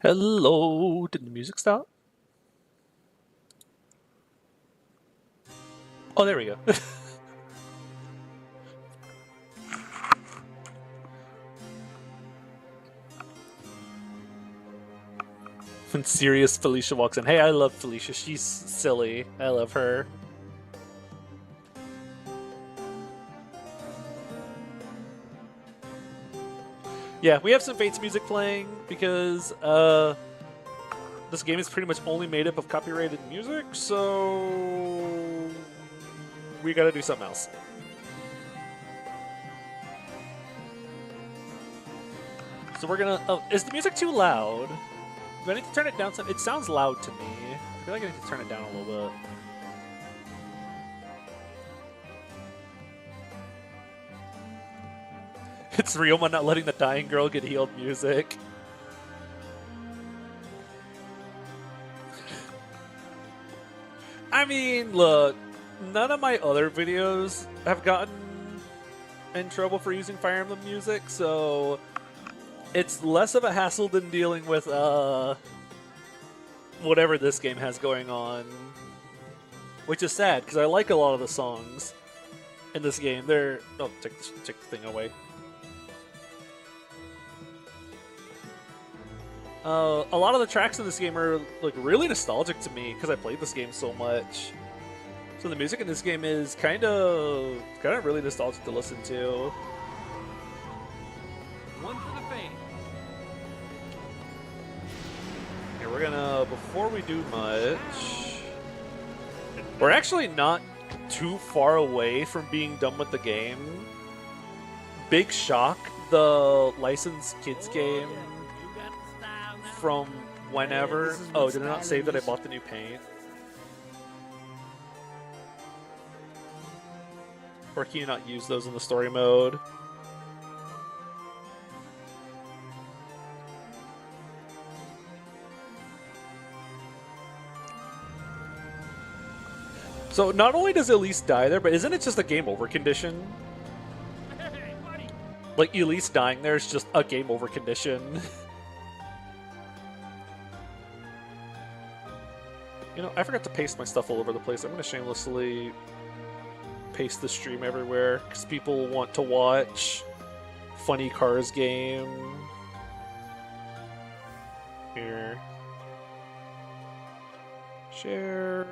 Hello, did the music stop? Oh, there we go. When serious Felicia walks in. Hey, I love Felicia. She's silly. I love her. Yeah, we have some Fates music playing because this game is pretty much only made up of copyrighted music, so we gotta do something else. So we're gonna. Oh, is the music too loud? Do I need to turn it down? It sounds loud to me. I feel like I need to turn it down a little bit. It's Ryoma not letting the dying girl get healed music. I mean, look, none of my other videos have gotten in trouble for using Fire Emblem music, so it's less of a hassle than dealing with whatever this game has going on. Which is sad, because I like a lot of the songs in this game. They're... Oh, take the thing away. A lot of the tracks in this game are like really nostalgic to me because I played this game so much. So the music in this game is kind of really nostalgic to listen to. One for the fame. Okay, we're gonna, before we do much, we're actually not too far away from being done with the game. Big shock, the licensed kids game from whenever. Oh, did it not save that I bought the new paint? Or can you not use those in the story mode? So not only does Elise die there, but isn't it just a game over condition? Hey, buddy. Like Elise dying there is just a game over condition. You know, I forgot to paste my stuff all over the place. I'm going to shamelessly paste the stream everywhere because people want to watch Funny Cars game. Here. Share.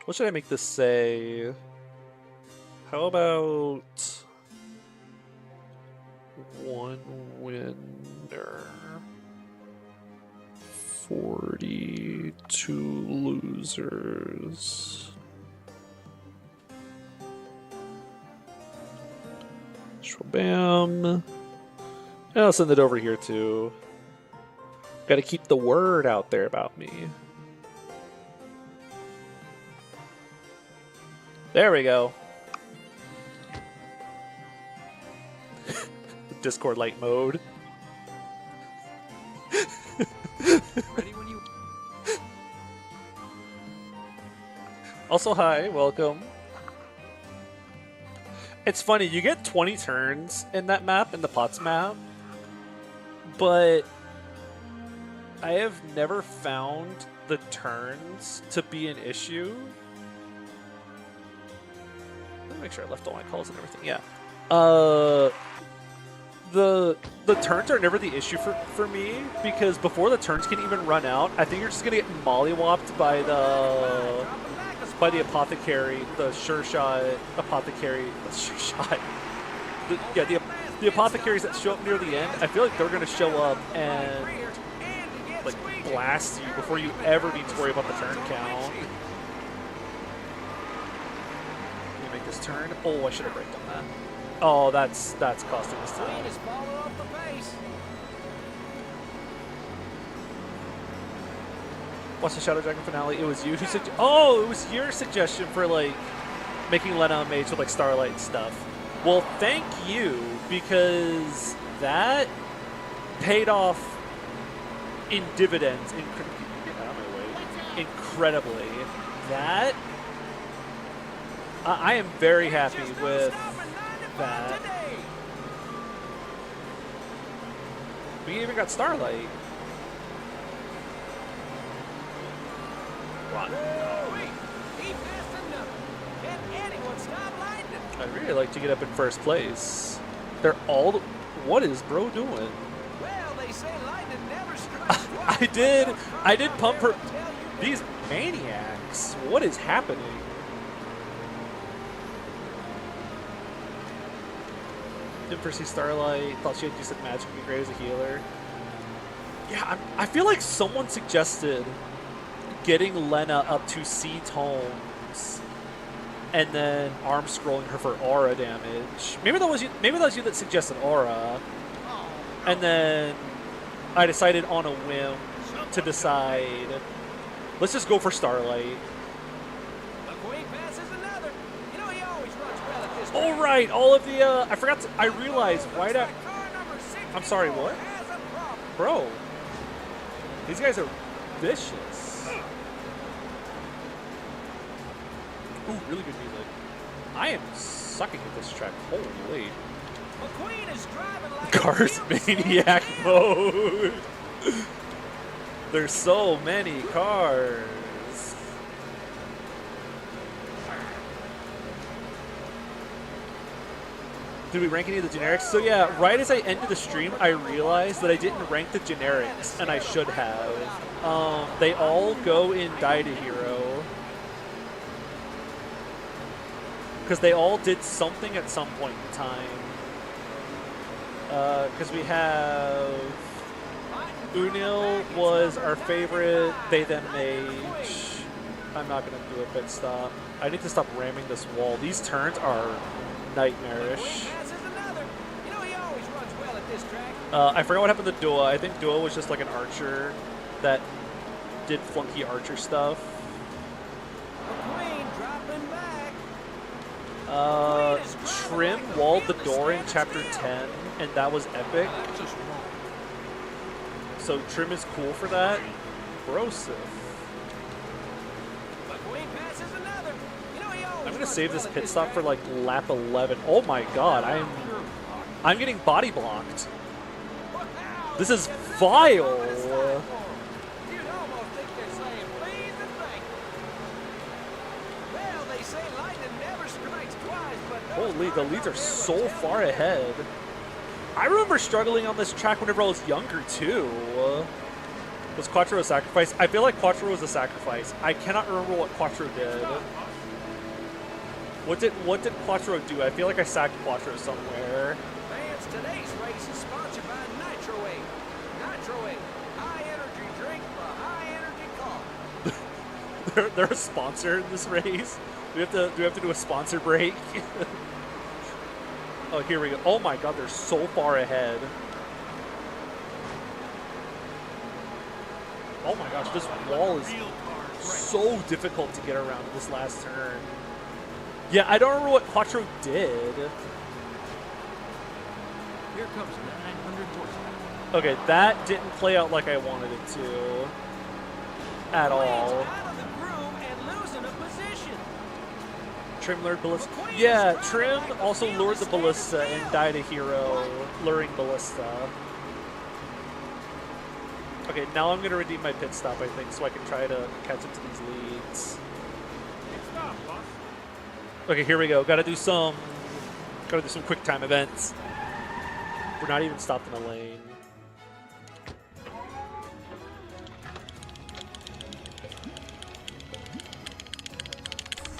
What should I make this say? How about one winner? 42 losers. Bam. And I'll send it over here too. Gotta keep the word out there about me. There we go. Discord light mode. Ready when you... Also, hi, welcome. It's funny, you get 20 turns in that map, in the POTS map, but I have never found the turns to be an issue. Let me make sure I left all my calls and everything. Yeah. The turns are never the issue for me, because before the turns can even run out, I think you're just gonna get mollywopped by the apothecary, the sure shot apothecary. The sure shot. The apothecaries that show up near the end. I feel like they're gonna show up and like blast you before you ever need to worry about the turn count. Can you make this turn? Oh, I should have braked on that. Oh, that's costing us time. Watch the Shadow Dragon finale. It was you who said. Oh, it was your suggestion for like making Lena a mage with like Starlight and stuff. Well, thank you, because that paid off in dividends. Get out of my way. Incredibly. That I am very happy with that. We even got Starlight. Run. He passed another. Can anyone stop Lightning? I'd really like to get up in first place. They're all. What is bro doing? Well, they say lightning never strikes twice. I did pump her. These maniacs. What is happening? Didn't foresee Starlight. Thought she had decent magic and be great as a healer. Yeah, I feel like someone suggested getting Lena up to C tomes and then arm scrolling her for aura damage. Maybe that was you. Maybe that was you that suggested aura. And then I decided on a whim to decide. Let's just go for Starlight. McQueen passes another. You know he always runs well at this. All right, all of the. I forgot. I realized right at. Car number 64 I'm sorry. What? has a problem. Bro, these guys are vicious. Ooh, really good music. I am sucking at this track. Holy. McQueen is driving like Cars a real Maniac champ. mode. There's so many cars. Did we rank any of the generics? So yeah, right as I ended the stream, I realized that I didn't rank the generics, and I should have. They all go in Die to Hero. Because they all did something at some point in time. Because we have... Unil was our favorite, They Them Mage. I'm not going to do a pit stop. I need to stop ramming this wall. These turns are nightmarish. McQueen passes another. You know he always runs well at this track. I forgot what happened to Dua. I think Dua was just like an archer that did flunky archer stuff. McQueen dropping back. Trim walled the door in Chapter 10, and that was epic. So Trim is cool for that. Brosif. McQueen passes another. You know he always I'm gonna runs save well this at pit stop track. for like lap 11. Oh my god, I'm getting body blocked. Wow, This is look at that. vile. You'd almost think they're saying please and thank you. Well, they say lightning never strikes twice, but those Holy, the cars leads are never so tell far you. ahead. I remember struggling on this track whenever I was younger too. Was Quattro a sacrifice? I feel like Quattro was a sacrifice. I cannot remember what Quattro did. What did Quattro do? I feel like I sacked Quattro somewhere. Fans, today's race is sponsored by Nitro 8. Nitro 8, high energy drink for high energy car. They're a sponsor in this race. Do we have to do a sponsor break? Oh, here we go. Oh my god, they're so far ahead. Oh my gosh, this wall is so difficult to get around in this last turn. Yeah, I don't remember what Quattro did. Here comes 900 horsepower. Okay, that didn't play out like I wanted it to. At all. Out of the groove and losing a position. Trim lured Ballista. Yeah, Trim also lured the Ballista and died a hero luring Ballista. Okay, now I'm going to redeem my pit stop, I think, so I can try to catch up to these leads. Okay, here we go. Gotta do some quick time events. We're not even stopped in a lane.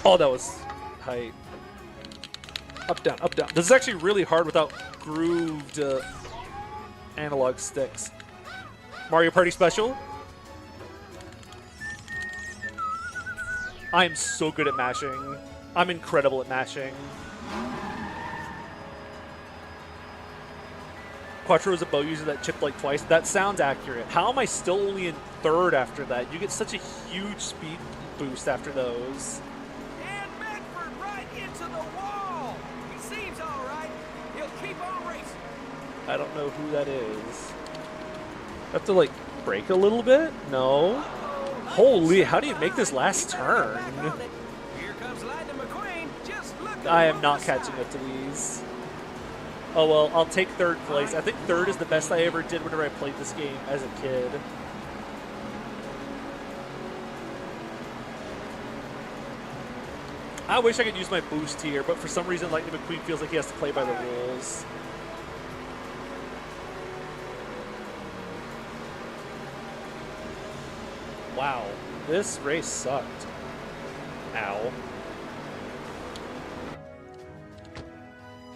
Oh, that was tight. Up, down, up, down. This is actually really hard without grooved analog sticks. Mario Party Special. I'm so good at mashing. I'm incredible at mashing. Quattro is a bow user that chipped like twice. That sounds accurate. How am I still only in third after that? You get such a huge speed boost after those. And Beckford right into the wall. He seems all right. He'll keep on racing. I don't know who that is. Have to like brake a little bit? No. Holy, how do you make this last turn? Here comes Lightning McQueen. Just look. I am not catching up to these. Oh well, I'll take third place. I think third is the best I ever did whenever I played this game as a kid. I wish I could use my boost here, but for some reason, Lightning McQueen feels like he has to play by the rules. Wow, this race sucked. Ow.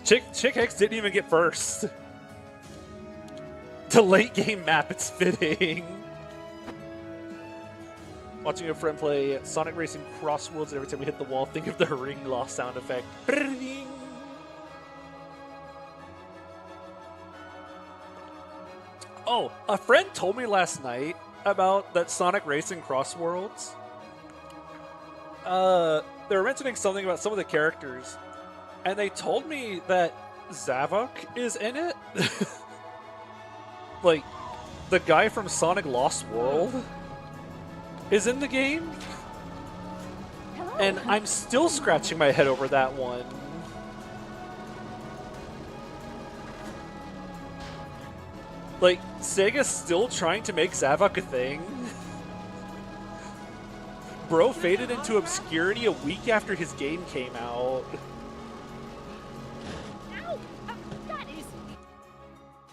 Chick Hicks didn't even get first. The late game map, it's fitting. Watching a friend play Sonic Racing Crossworlds, and every time we hit the wall, think of the ring loss sound effect. Oh, a friend told me last night about that Sonic Racing Crossworlds. They were mentioning something about some of the characters, and they told me that Zavok is in it. Like, the guy from Sonic Lost World is in the game. And I'm still scratching my head over that one. Like, Sega's still trying to make Zavok a thing. Bro faded into obscurity a week after his game came out.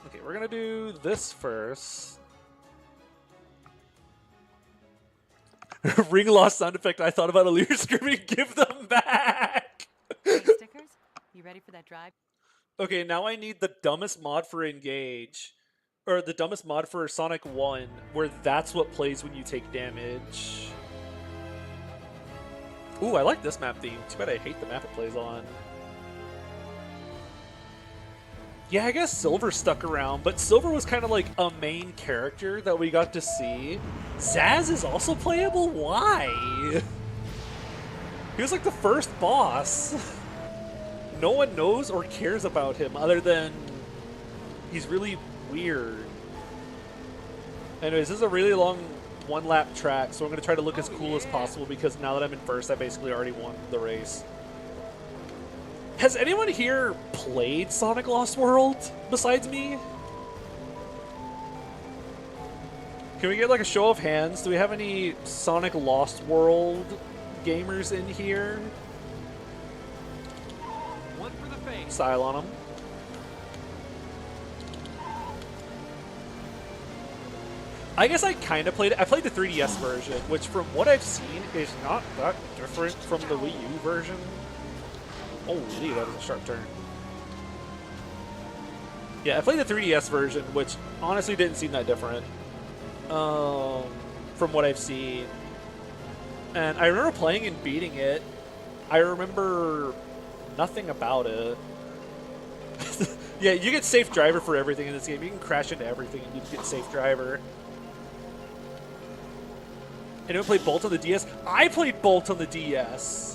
Okay, we're gonna do this first. Ring loss sound effect. I thought about Aaliyah screaming, "Give them back!" Hey, stickers, you ready for that drive? Okay, now I need the dumbest mod for Engage. Or the dumbest mod for Sonic 1, where that's what plays when you take damage. Ooh, I like this map theme. Too bad I hate the map it plays on. Yeah, I guess Silver stuck around, but Silver was kind of like a main character that we got to see. Zaz is also playable? Why? He was like the first boss. No one knows or cares about him other than he's really weird. Anyways, this is a really long one-lap track, so I'm going to try to look as cool as possible because now that I'm in first, I basically already won the race. Has anyone here played Sonic Lost World besides me? Can we get like a show of hands? Do we have any Sonic Lost World gamers in here? One for the face. Style on them. I guess I kind of played it. I played the 3DS version, which from what I've seen is not that different from the Wii U version. Holy, that was a sharp turn. Yeah, I played the 3DS version, which honestly didn't seem that different from what I've seen. And I remember playing and beating it. I remember nothing about it. Yeah, you get safe driver for everything in this game. You can crash into everything and you get safe driver. Anyone play Bolt on the DS? I played Bolt on the DS.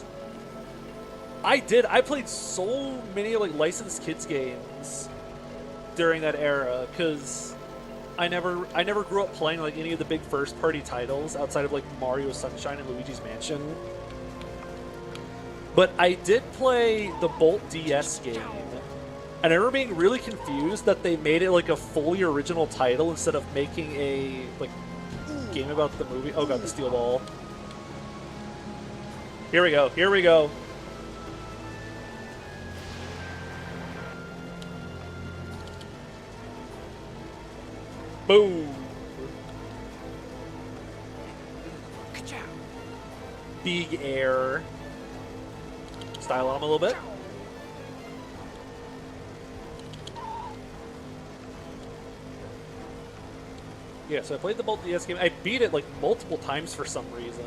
I did. I played so many like licensed kids games during that era because I never grew up playing like any of the big first party titles outside of like Mario Sunshine and Luigi's Mansion. But I did play the Bolt DS game, and I remember being really confused that they made it like a fully original title instead of making a like game about the movie. Oh god, the steel ball. Here we go. Here we go. Boom. Big air. Style on him a little bit. Yeah, so I played the Bolt DS game. I beat it like multiple times for some reason.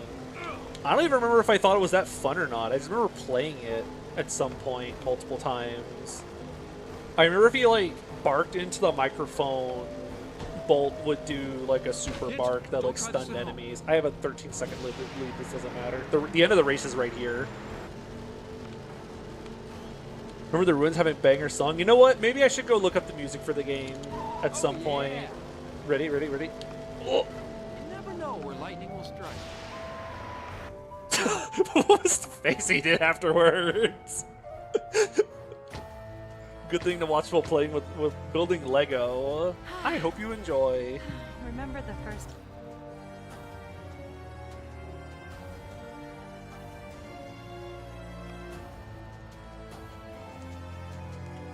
I don't even remember if I thought it was that fun or not. I just remember playing it at some point multiple times. I remember if he like barked into the microphone, Bolt would do like a super bark that like stunned enemies. I have a 13-second lead. This doesn't matter. The end of the race is right here. Remember the Ruins having banger song? You know what? Maybe I should go look up the music for the game at some point. Ready, ready, ready. Oh. You never know where lightning will strike. What was the face he did afterwards? Good thing to watch while playing with building Lego. I hope you enjoy. Remember the first...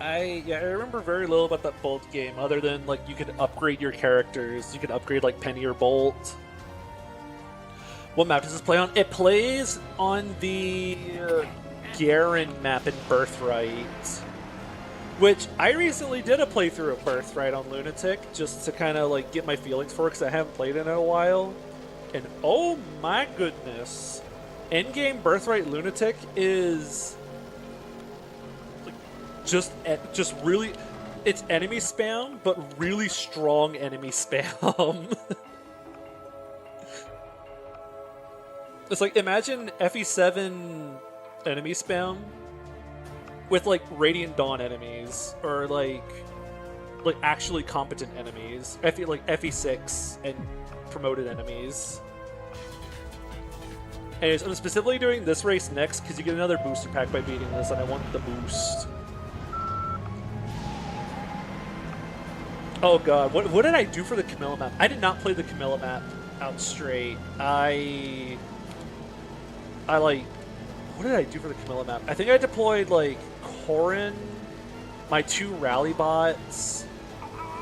I remember very little about that Bolt game, other than like you could upgrade your characters. You could upgrade like Penny or Bolt. What map does this play on? It plays on the Garen map in Birthright, which I recently did a playthrough of Birthright on Lunatic just to kind of like get my feelings for it because I haven't played it in a while. And oh my goodness, endgame Birthright Lunatic is like just really, it's enemy spam, but really strong enemy spam. It's like, imagine FE7 enemy spam with like Radiant Dawn enemies, or like actually competent enemies. Like FE6 and promoted enemies. Anyways, I'm specifically doing this race next because you get another booster pack by beating this, and I want the boost. Oh god, what did I do for the Camilla map? I did not play the Camilla map out straight. I like, what did I do for the Camilla map? I think I deployed like Corrin, my 2 rally bots,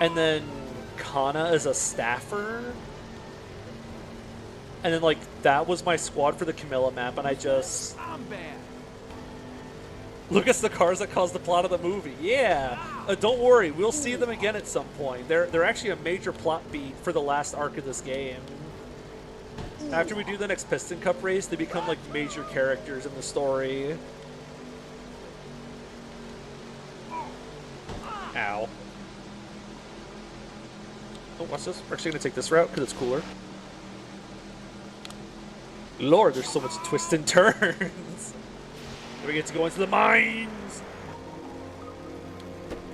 and then Kana as a staffer. And then like that was my squad for the Camilla map, and I just... I'm bad. Lucas, the cars that caused the plot of the movie. Yeah, don't worry, we'll see them again at some point. They're actually a major plot beat for the last arc of this game. After we do the next Piston Cup race, they become like major characters in the story. Ow. Oh, watch this. We're actually going to take this route because it's cooler. Lord, there's so much twists and turns. We get to go into the mines.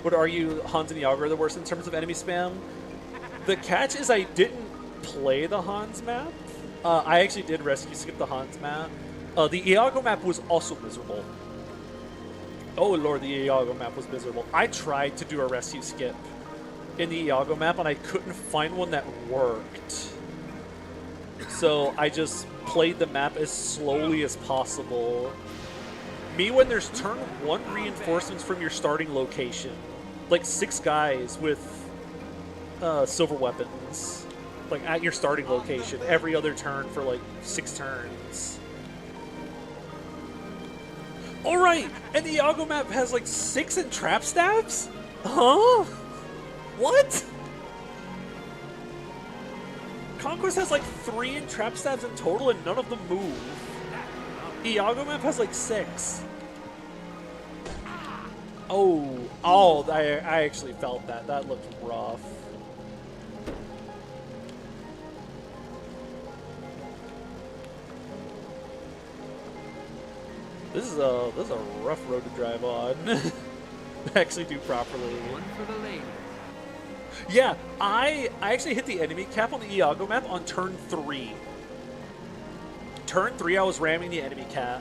Would argue Hans and Iago are the worst in terms of enemy spam. The catch is I didn't play the Hans map. I actually did rescue skip the Hans map. The Iago map was also miserable. Oh lord, the Iago map was miserable. I tried to do a rescue skip in the Iago map, and I couldn't find one that worked. So I just played the map as slowly as possible. Me, when there's turn 1 reinforcements from your starting location. Like 6 guys with silver weapons. Like at your starting location every other turn for like 6 turns. Alright, and the Iago map has like 6 entrap staffs? Huh? What? Conquest has like 3 entrap staffs in total and none of them move. Iago map has like 6. Oh, I actually felt that. That looked rough. This is a rough road to drive on. Actually do properly. One for the lady. Yeah, I actually hit the enemy cap on the Iago map on turn 3. Turn 3, I was ramming the enemy cap.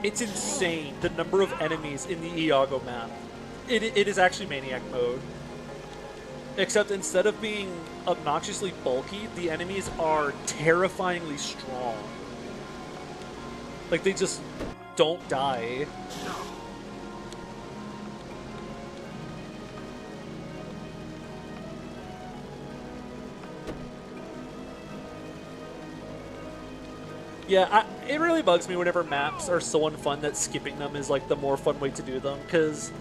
It's insane, the number of enemies in the Iago map. It is actually Maniac mode. Except instead of being obnoxiously bulky, the enemies are terrifyingly strong. Like, they just don't die. Yeah, it really bugs me whenever maps are so unfun that skipping them is like the more fun way to do them, because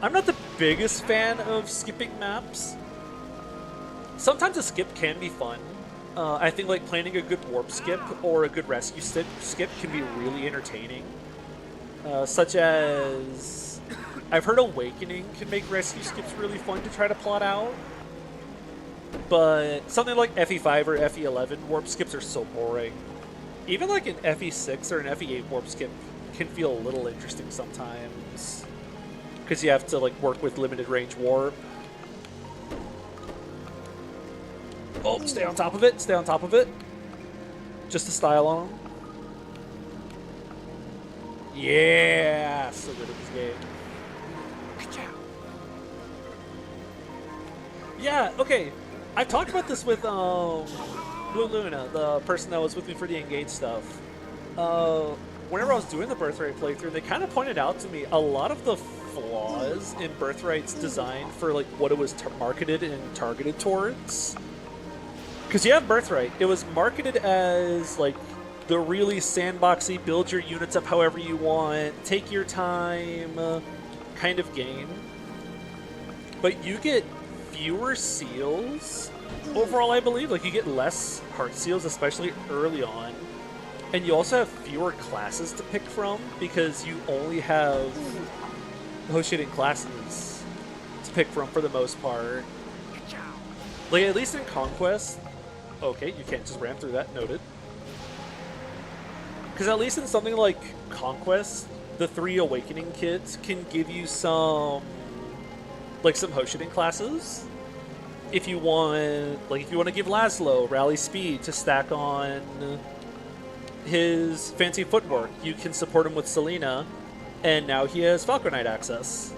I'm not the biggest fan of skipping maps. Sometimes a skip can be fun. I think like planning a good warp skip or a good rescue skip can be really entertaining. Such as, I've heard Awakening can make rescue skips really fun to try to plot out. But something like FE5 or FE11 warp skips are so boring. Even like an FE6 or an FE8 warp skip can feel a little interesting sometimes. Because you have to like work with limited range warp. Oh, stay on top of it, stay on top of it. Just to style on them. Yeah, so good at this game. Yeah, okay. I've talked about this with Blue Luna, the person that was with me for the Engage stuff. When whenever I was doing the Birthright playthrough, they kind of pointed out to me a lot of the flaws in Birthright's design for like what it was marketed and targeted towards. Because you have Birthright, it was marketed as like the really sandboxy, build your units up however you want, take your time kind of game. But you get fewer seals overall, I believe. Like, you get less heart seals, especially early on. And you also have fewer classes to pick from because you only have Hoshidan classes to pick from for the most part. Like, at least in Conquest, okay, you can't just ram through that, noted. Because at least in something like Conquest, the 3 Awakening kits can give you some, like, some Hoshidan classes. If you want, like, if you want to give Laszlo rally speed to stack on his fancy footwork, you can support him with Selena, and now he has Falcon Knight access.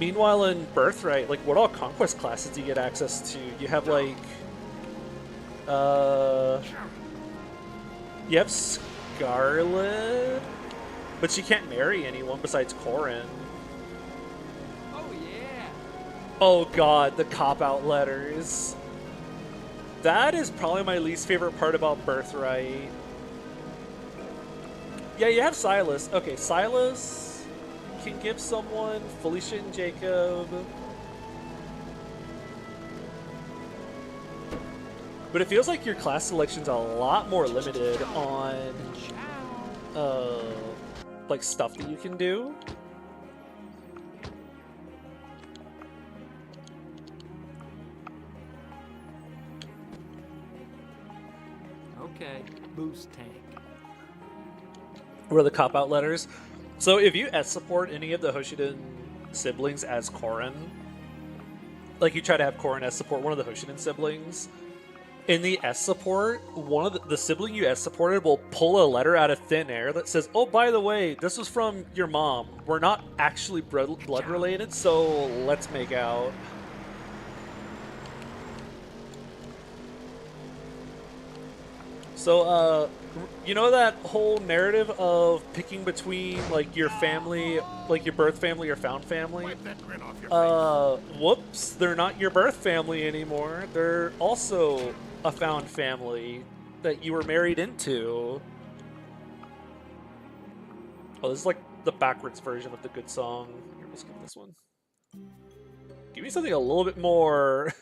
Meanwhile, in Birthright, like, what all Conquest classes do you get access to? You have, like, you have Scarlet, but she can't marry anyone besides Corrin. Oh, yeah. Oh god, the cop-out letters. That is probably my least favorite part about Birthright. Yeah, you have Silas. Okay, Silas can give someone, Felicia and Jacob. But it feels like your class selection's a lot more limited on like stuff that you can do. Okay, boost tank. Where the cop-out letters. So if you S-support any of the Hoshidan siblings as Corrin, like you try to have Corrin S-support one of the Hoshidan siblings, in the S-support, one of the sibling you S-supported will pull a letter out of thin air that says, oh, by the way, this was from your mom. We're not actually blood related, so let's make out. So, you know that whole narrative of picking between, like, your family, like your birth family or found family? Whoops, they're not your birth family anymore. They're also a found family that you were married into. Oh, this is like the backwards version of the good song. Here, let's get this one. Give me something a little bit more...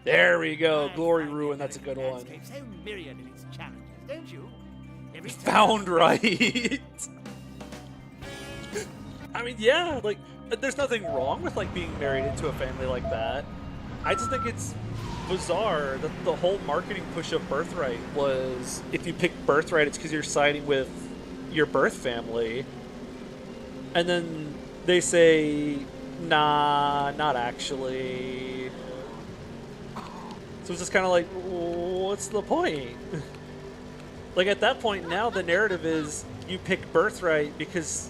There we go, Glory Ruin, that's a good one. Found right. I mean, yeah, like, there's nothing wrong with, like, being married into a family like that. I just think it's bizarre that the whole marketing push of Birthright was, if you pick Birthright, it's because you're siding with your birth family. And then they say, nah, not actually. So it's just kind of like, what's the point? Like, at that point now, the narrative is you pick Birthright because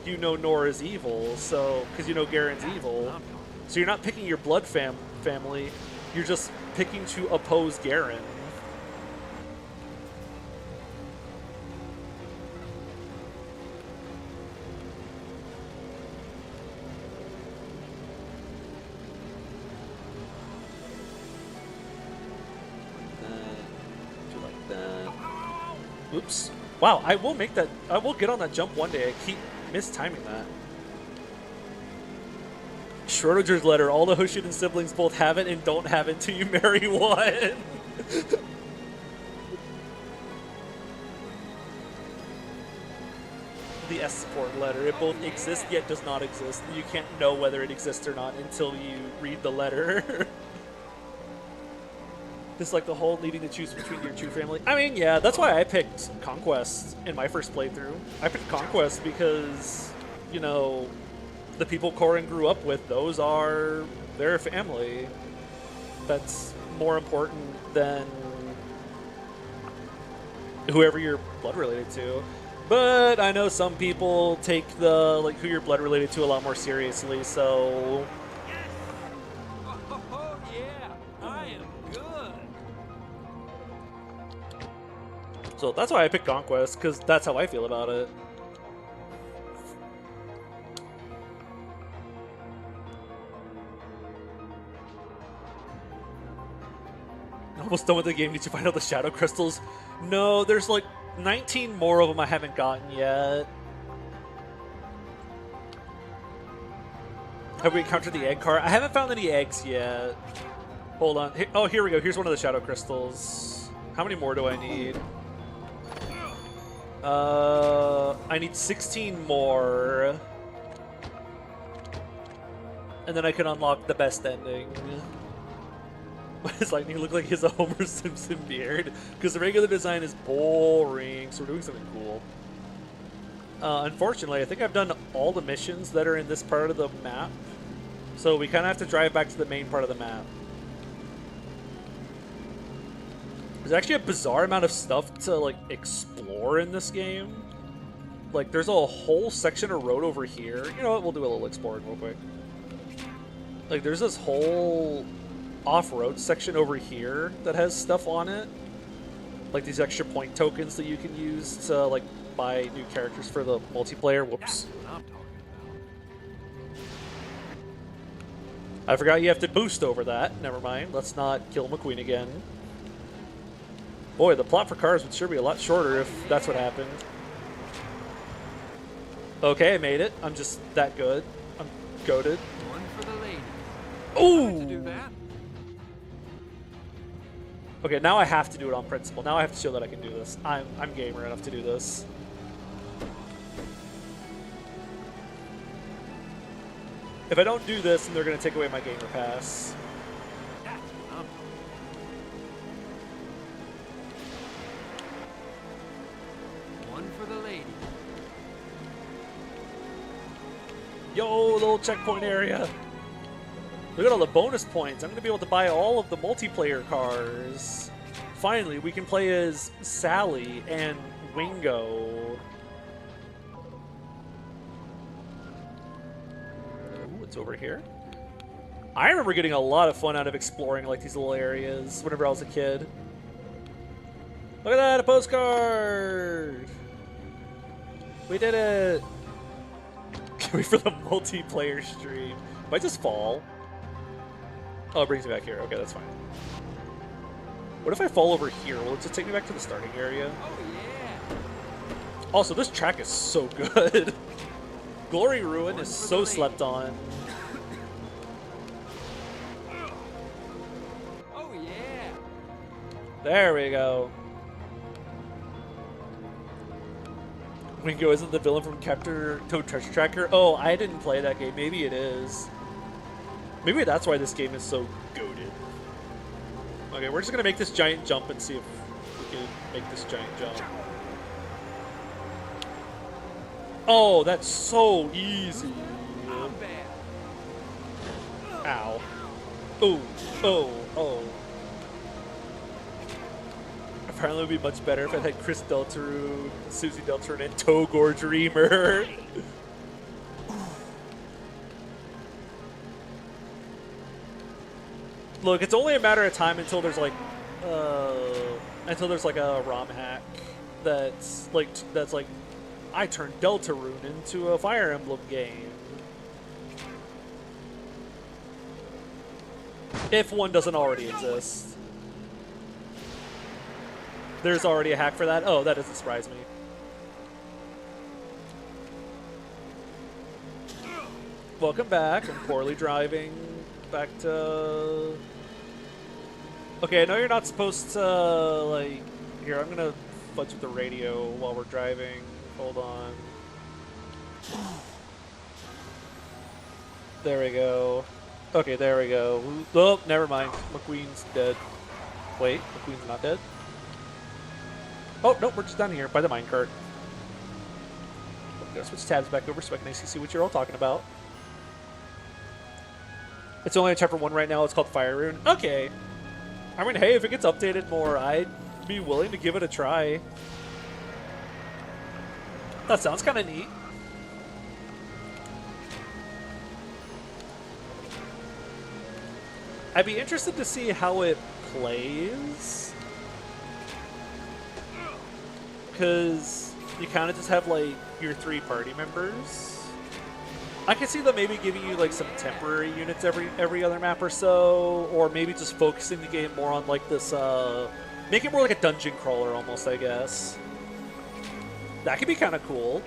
you know Nora's evil, so because you know Garen's evil. So you're not picking your blood family, you're just picking to oppose Garen. Oops. Wow, I will make that. I will get on that jump one day. I keep mistiming that. Schrodinger's letter. All the Hoshidan siblings both have it and don't have it until you marry one. The S-support letter. It both exists yet does not exist. You can't know whether it exists or not until you read the letter. Just like the whole needing to choose between your true family. I mean, yeah, that's why I picked Conquest in my first playthrough. I picked Conquest because, you know, the people Corrin grew up with, those are their family. That's more important than whoever you're blood related to. But I know some people take the, like, who you're blood related to a lot more seriously, so... So that's why I picked Conquest, because that's how I feel about it. Almost done with the game. Did you find out the shadow crystals? No, there's like 19 more of them I haven't gotten yet. Have we encountered the egg cart? I haven't found any eggs yet. Hold on. Oh, here we go. Here's one of the shadow crystals. How many more do I need? I need 16 more. And then I can unlock the best ending. Why does Lightning look like he has a Homer Simpson beard? Because the regular design is boring, so we're doing something cool. Unfortunately, I think I've done all the missions that are in this part of the map. So we kind of have to drive back to the main part of the map. There's actually a bizarre amount of stuff to, like, explore in this game. Like, there's a whole section of road over here. You know what? We'll do a little exploring real quick. Like, there's this whole off-road section over here that has stuff on it. Like these extra point tokens that you can use to, like, buy new characters for the multiplayer. Whoops. I forgot you have to boost over that. Never mind. Let's not kill McQueen again. Boy, the plot for cars would sure be a lot shorter if that's what happened. Okay, I made it. I'm just that good. I'm goated. One for the lady. Ooh! To do that. Okay, now I have to do it on principle. Now I have to show that I can do this. I'm gamer enough to do this. If I don't do this, then they're going to take away my gamer pass. One for the lady. Yo, little checkpoint area. Look at all the bonus points. I'm going to be able to buy all of the multiplayer cars. Finally, we can play as Sally and Wingo. Ooh, it's over here. I remember getting a lot of fun out of exploring like these little areas whenever I was a kid. Look at that, a postcard! We did it! Can't wait for the multiplayer stream. Might just fall. Oh, it brings me back here. Okay, that's fine. What if I fall over here? Will it just take me back to the starting area? Oh, yeah. Also, this track is so good. Glory Ruin is so slept on. Oh, yeah. There we go. Wingo isn't the villain from Captain Toad Treasure Tracker? Oh, I didn't play that game. Maybe it is. Maybe that's why this game is so goated. Okay, we're just gonna make this giant jump and see if we can make this giant jump. Oh, that's so easy. Not bad. Ow. Oh, oh, oh. Apparently it would be much better if I had Chris Deltarune, Susie Deltarune, and Togor Dreamer. Look, it's only a matter of time until there's like a ROM hack that's like I turned Deltarune into a Fire Emblem game. If one doesn't already exist. There's already a hack for that? Oh, that doesn't surprise me. Welcome back. I'm poorly driving. Back to... Okay, I know you're not supposed to, like... Here, I'm gonna fudge with the radio while we're driving. Hold on. There we go. Okay, there we go. Oh, never mind. McQueen's dead. Wait, McQueen's not dead? Oh, nope, we're just down here by the minecart. I'm gonna switch tabs back over so I can actually see what you're all talking about. It's only in chapter 1 right now. It's called Fire Rune. Okay. I mean, hey, if it gets updated more, I'd be willing to give it a try. That sounds kind of neat. I'd be interested to see how it plays. because you kind of just have like your 3 party members. I can see them maybe giving you like some temporary units every other map or so, or maybe just focusing the game more on like this, make it more like a dungeon crawler almost, I guess. That could be kind of cool.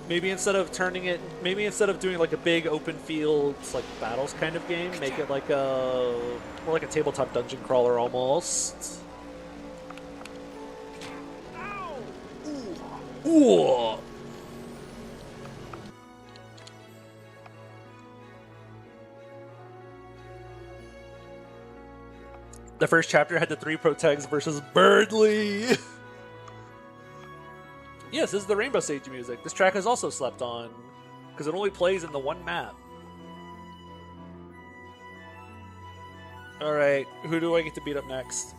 Maybe instead of doing like a big open fields like battles kind of game, make it like more like a tabletop dungeon crawler almost. Ooh. The first chapter had the 3 protags versus Birdly. Yes, this is the Rainbow Sage music. This track is also slept on because it only plays in the one map. All right, who do I get to beat up next?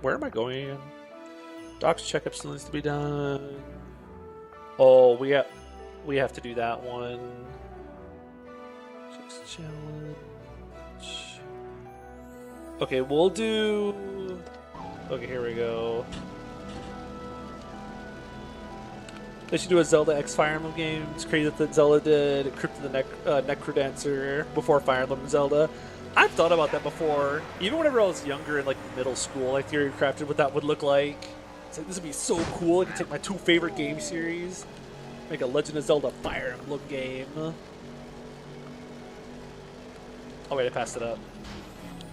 Where am I going again? Doc's checkup still needs to be done. Oh, we have to do that one. Checks challenge. Okay, we'll do. Okay, here we go. They should do a Zelda X Fire Emblem game. It's crazy that Zelda did Crypt of the Necrodancer before Fire Emblem and Zelda. I've thought about that before. Even whenever I was younger in like middle school, I theory crafted what that would look like. It's like, this would be so cool. I could take my 2 favorite game series, make a Legend of Zelda Fire Emblem game. Oh wait, I passed it up.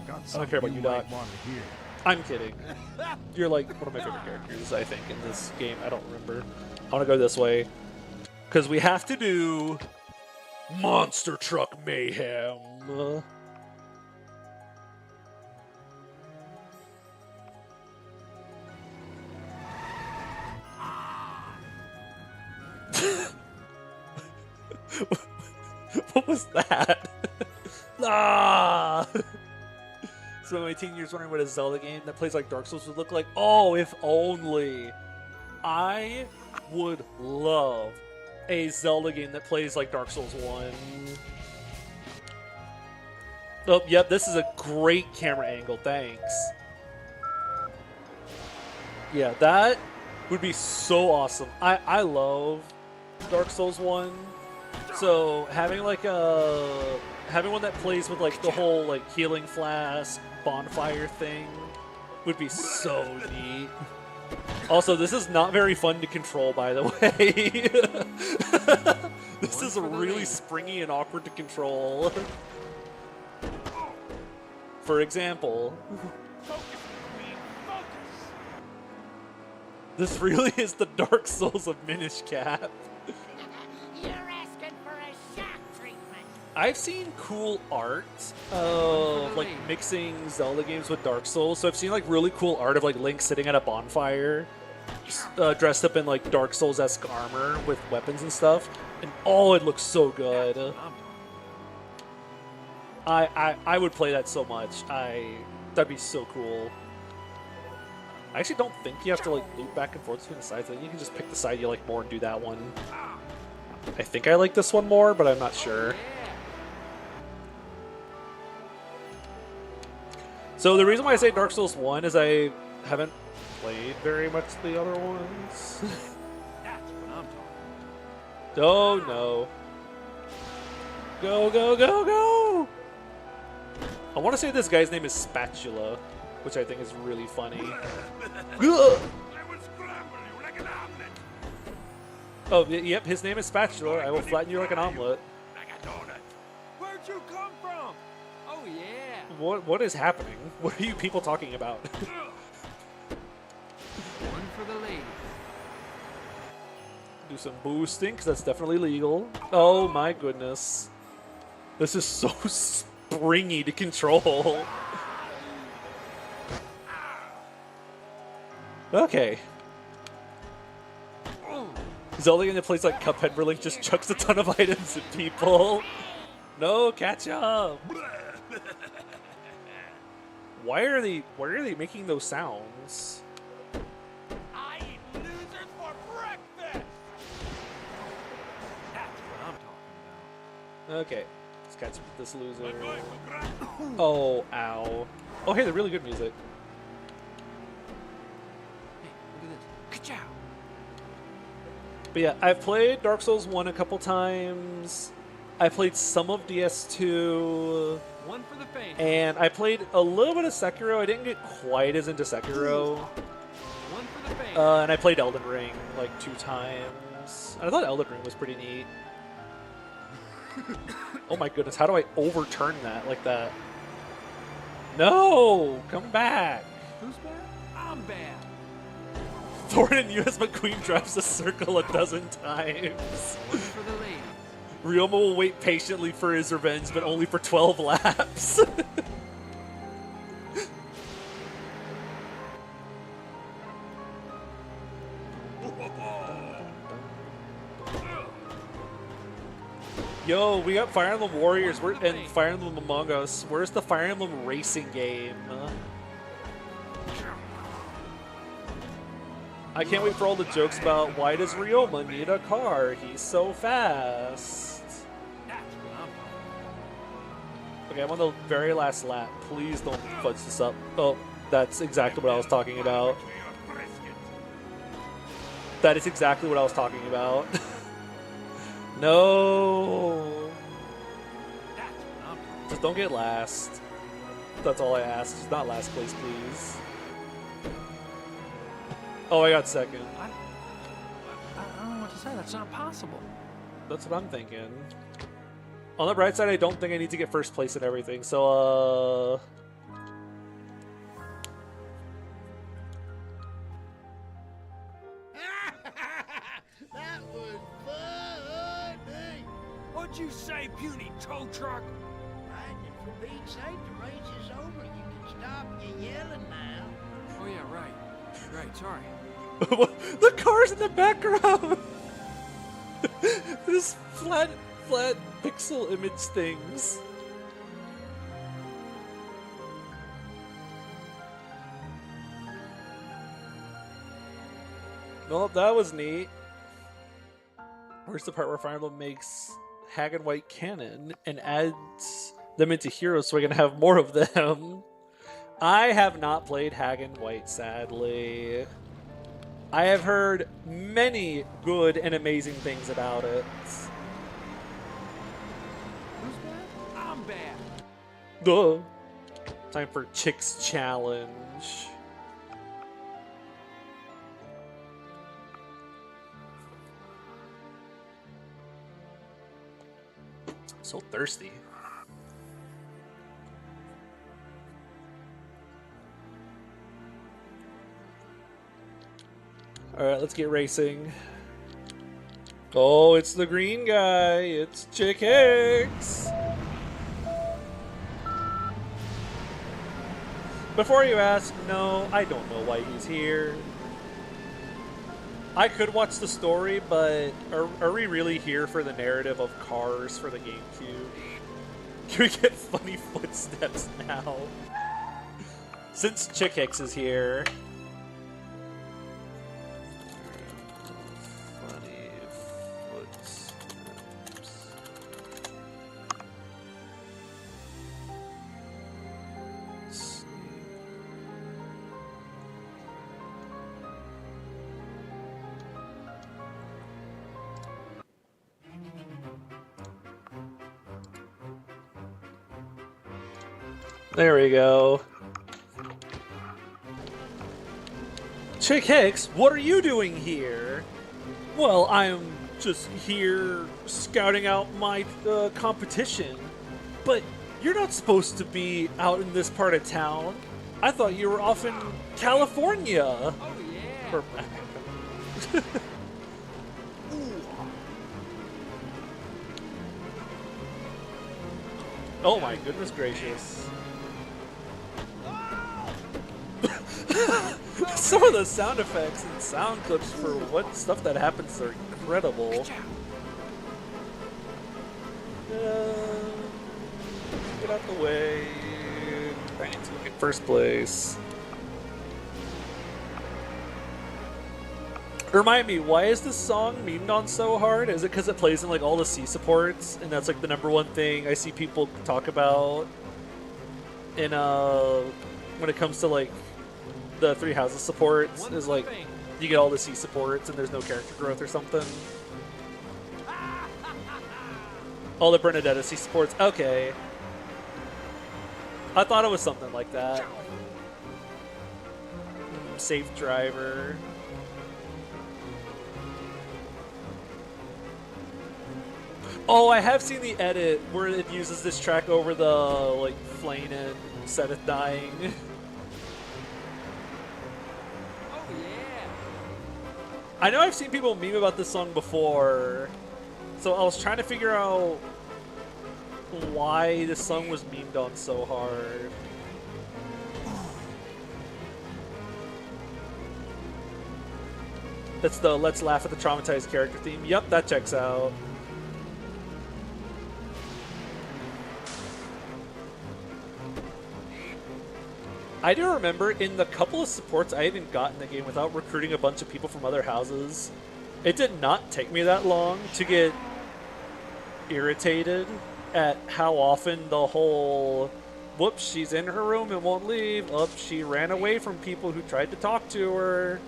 I don't care about you, Doc. I'm kidding. You're like one of my favorite characters, I think, in this game. I don't remember. I want to go this way. Because we have to do Monster Truck Mayhem. What was that? Ah! So my teen years wondering what a Zelda game that plays like Dark Souls would look like. Oh, if only. I would love a Zelda game that plays like Dark Souls 1. Oh, yep, this is a great camera angle, thanks. Yeah, that would be so awesome. I love Dark Souls 1. So having like having one that plays with like the whole like healing flask bonfire thing would be so neat. Also, this is not very fun to control, by the way. This is really springy and awkward to control. For example, this really is the Dark Souls of Minish Cap. I've seen cool art of like mixing Zelda games with Dark Souls. So I've seen like really cool art of like Link sitting at a bonfire, dressed up in like Dark Souls-esque armor with weapons and stuff, and oh, it looks so good. I would play that so much. That'd be so cool. I actually don't think you have to like loop back and forth between the sides. I think you can just pick the side you like more and do that one. I think I like this one more, but I'm not sure. So the reason why I say Dark Souls 1 is I haven't played very much the other ones. That's what I'm talking about. Oh no. Go, go, go, go! I want to say this guy's name is Spatula, which I think is really funny. Oh, yep, his name is Spatula. I will flatten you like an omelet. Where'd you come from? Oh, yeah. What is happening? What are you people talking about? One for the lady. Do some boosting, because that's definitely legal. Oh my goodness. This is so springy to control. Okay. Zelda in a place like Cuphead where Link just chucks a ton of items at people. No, catch up. Why are they making those sounds? I eat losers for breakfast. That's what I'm talking about. Okay, let's catch up with this loser. Oh, ow. Oh, hey, the really good music. Ka-chow. But yeah, I've played Dark Souls 1 a couple times. I played some of DS2. One for the faint. And I played a little bit of Sekiro. I didn't get quite as into Sekiro. One for the faint. And I played Elden Ring like 2 times. I thought Elden Ring was pretty neat. Oh my goodness, how do I overturn that like that? No! Come back! Who's bad? I'm bad. Thorn and US McQueen drives the circle a dozen times. One for the ladies. Ryoma will wait patiently for his revenge, but only for 12 laps. Yo, we got Fire Emblem Warriors and Fire Emblem Among Us. Where's the Fire Emblem racing game? I can't wait for all the jokes about why does Ryoma need a car? He's so fast. That's what I'm talking. Okay, I'm on the very last lap. Please don't fudge this up. Oh, that's exactly what I was talking about. That is exactly what I was talking about. No. That's what I'm talking. Just don't get last. That's all I ask. Just not last place, please. Oh, I got second. I don't know what to say. That's not possible. That's what I'm thinking. On the bright side, I don't think I need to get first place in everything, so, That was funny. What'd you say, puny tow truck? Right, and for Pete's sake, the race is over. You can stop your yelling now. Oh yeah, right. Right, sorry. the car's in the background. This flat pixel image things. Well, that was neat. Where's the part where Fire Emblem makes Hag and White canon and adds them into heroes so we can have more of them? I have not played Hag and White, sadly. I have heard many good and amazing things about it. Who's bad? I'm bad. Duh. Time for Chick's Challenge. So thirsty. Alright, let's get racing. Oh, it's the green guy. It's Chick Hicks. Before you ask, no, I don't know why he's here. I could watch the story, but are we really here for the narrative of cars for the GameCube? Can we get funny footsteps now? Since Chick Hicks is here. Funny footsteps. Let's see. There we go. Chick Hicks, what are you doing here? Well, I'm just here scouting out my competition. But you're not supposed to be out in this part of town. I thought you were off in California. Oh yeah. Or- Oh my goodness gracious. Some of the sound effects and sound clips for what stuff that happens are incredible. Get out the way. I need to get first place. Remind me, why is this song memed on so hard? Is it because it plays in like all the C supports, and that's like the #1 thing I see people talk about in when it comes to like the Three Houses supports is like You get all the C supports and there's no character growth or something. All the Bernadetta C supports. Okay. I thought it was something like that. Safe driver. Oh, I have seen the edit where it uses this track over the, like, Flainin' Seth dying. Oh, yeah. I know I've seen people meme about this song before, so I was trying to figure out why this song was memed on so hard. That's the Let's Laugh at the Traumatized Character theme. Yep, that checks out. I do remember in the couple of supports I even got in the game without recruiting a bunch of people from other houses, it did not take me that long to get irritated at how often the whole, whoops, she's in her room and won't leave, oops, she ran away from people who tried to talk to her.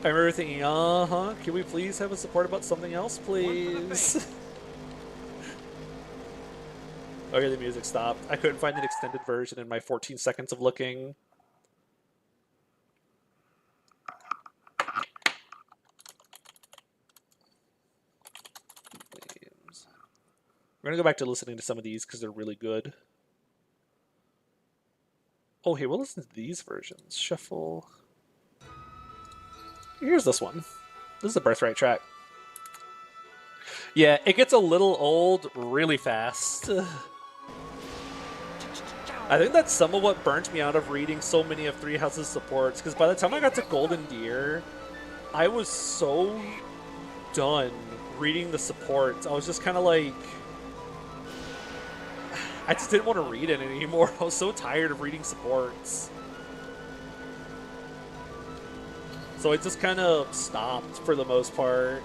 I remember thinking, can we please have a support about something else, please? Okay, the music stopped. I couldn't find an extended version in my 14 seconds of looking. We're gonna go back to listening to some of these because they're really good. Oh, hey, we'll listen to these versions. Shuffle. Here's this one. This is the Birthright track. Yeah, it gets a little old really fast. I think that's some of what burnt me out of reading so many of Three Houses supports, because by the time I got to Golden Deer, I was so done reading the supports. I was just kind of like, I just didn't want to read it anymore. I was so tired of reading supports. So I just kind of stopped for the most part.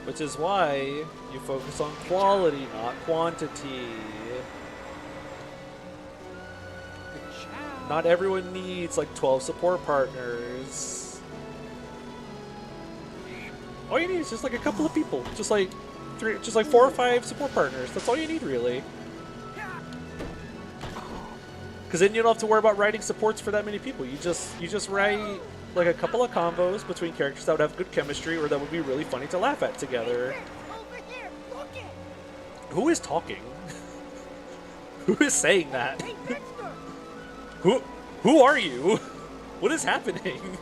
Which is why you focus on quality, not quantity. Not everyone needs like 12 support partners. All you need is just like a couple of people, just like 4 or 5 support partners. That's all you need, really. Because then you don't have to worry about writing supports for that many people. You just write like a couple of combos between characters that would have good chemistry or that would be really funny to laugh at together. Over here, look it! Who is talking? Who is saying that? Hey, Dexter! Who are you? What is happening?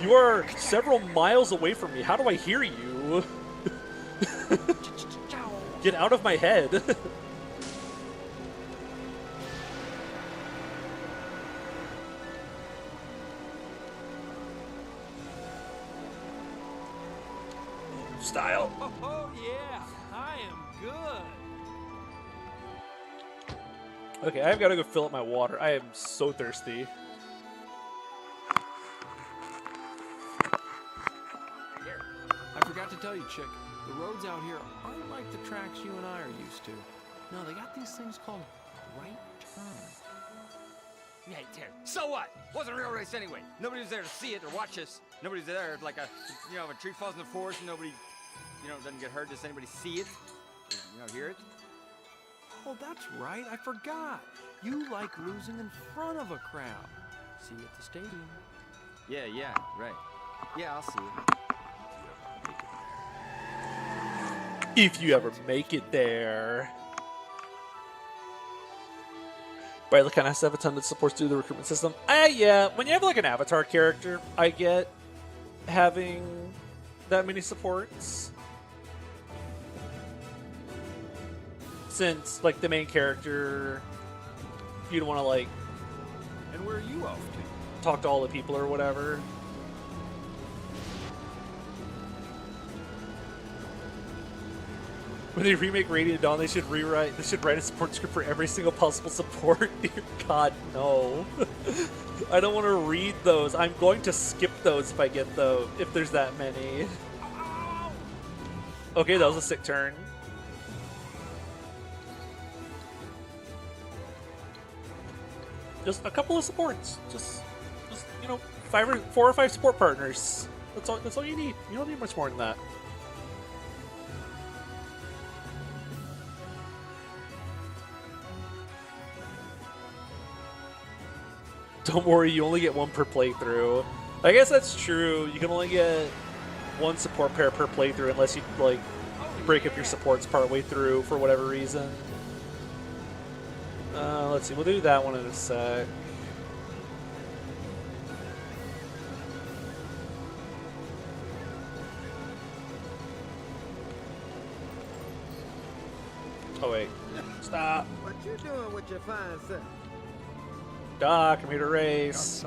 You are several miles away from me. How do I hear you? Get out of my head. Style. Oh, yeah. I am good. Okay, I've got to go fill up my water. I am so thirsty. I forgot to tell you, Chick. The roads out here aren't like the tracks you and I are used to. No, they got these things called right turns. Yeah, Ted. So what? Wasn't a real race anyway. Nobody was there to see it or watch us. Nobody's there. Like if a tree falls in the forest and nobody, doesn't get hurt. Does anybody see it? Or, hear it? Oh, that's right. I forgot. You like losing in front of a crowd. See you at the stadium. Yeah, right. Yeah, I'll see it. If you ever make it there. Right, kind of has to have a ton of supports through the recruitment system. Yeah, when you have like an avatar character, I get having that many supports. Since, like, the main character, you don't want to, like, And where are you off to? talk to all the people or whatever. When they remake Radiant Dawn, they should write a support script for every single possible support. Dear God, no. I don't want to read those. I'm going to skip those if I get those, if there's that many. Okay, that was a sick turn. just a couple of supports. Just you know, 4 or 5 support partners. That's all you need. You don't need much more than that. Don't worry, you only get 1 per playthrough. I guess that's true. You can only get 1 support pair per playthrough unless you like break up your supports partway through for whatever reason. Let's see, we'll do that one in a sec. Oh wait, stop. What you doing with your fine self? Doc, I'm here to race.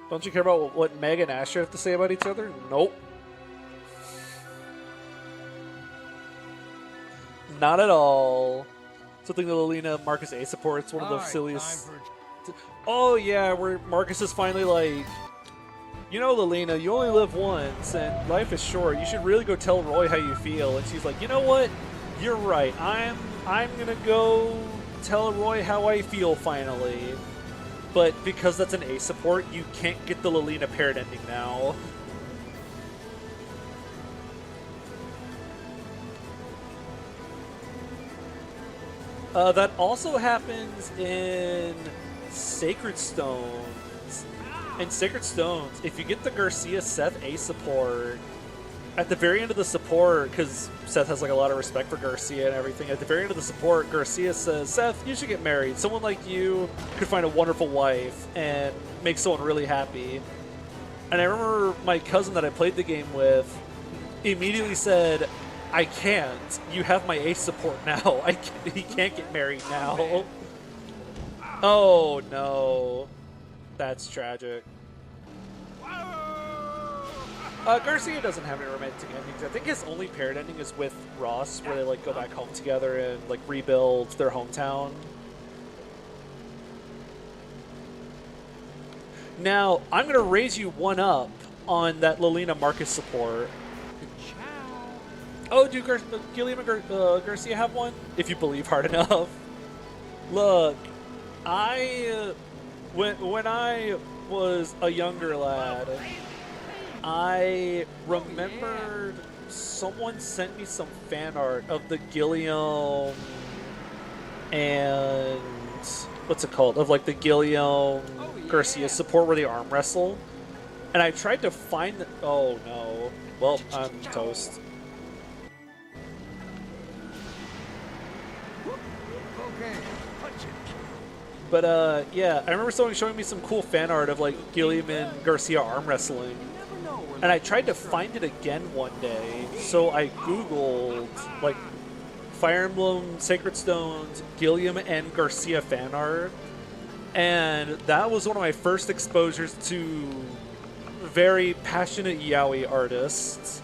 Don't you care about what Meg and Asher have to say about each other? Nope. Not at all. Something that Alina Marcus A supports, one of the silliest. Oh yeah, where Marcus is finally like, you know, Lelina, you only live once, and life is short. You should really go tell Roy how you feel. And she's like, you know what? You're right. I'm gonna go tell Roy how I feel finally. But because that's an A support, you can't get the Lelina paired ending now. That also happens in Sacred Stones. In Sacred Stones, if you get the Garcia Seth A support, at the very end of the support, because Seth has like a lot of respect for Garcia and everything, at the very end of the support, Garcia says, Seth, you should get married. Someone like you could find a wonderful wife and make someone really happy. And I remember my cousin that I played the game with immediately said, I can't. You have my A support now. He can't get married now. Oh no. That's tragic. Garcia doesn't have any romantic endings. I think his only paired ending is with Ross, where they like go back home together and like rebuild their hometown. Now, I'm gonna raise you 1 up on that Lelina Marcus support. Oh, do Gilliam and Garcia have one? If you believe hard enough. Look, when I was a younger lad, I remembered someone sent me some fan art of the Gilliam and what's it called? Of like the Gilliam Garcia support where they arm wrestle. And I tried to find the, oh no. Well, I'm toast. But yeah, I remember someone showing me some cool fan art of like Gilliam and Garcia arm wrestling. And I tried to find it again one day, so I googled like Fire Emblem Sacred Stones, Gilliam and Garcia fan art, and that was one of my first exposures to very passionate yaoi artists.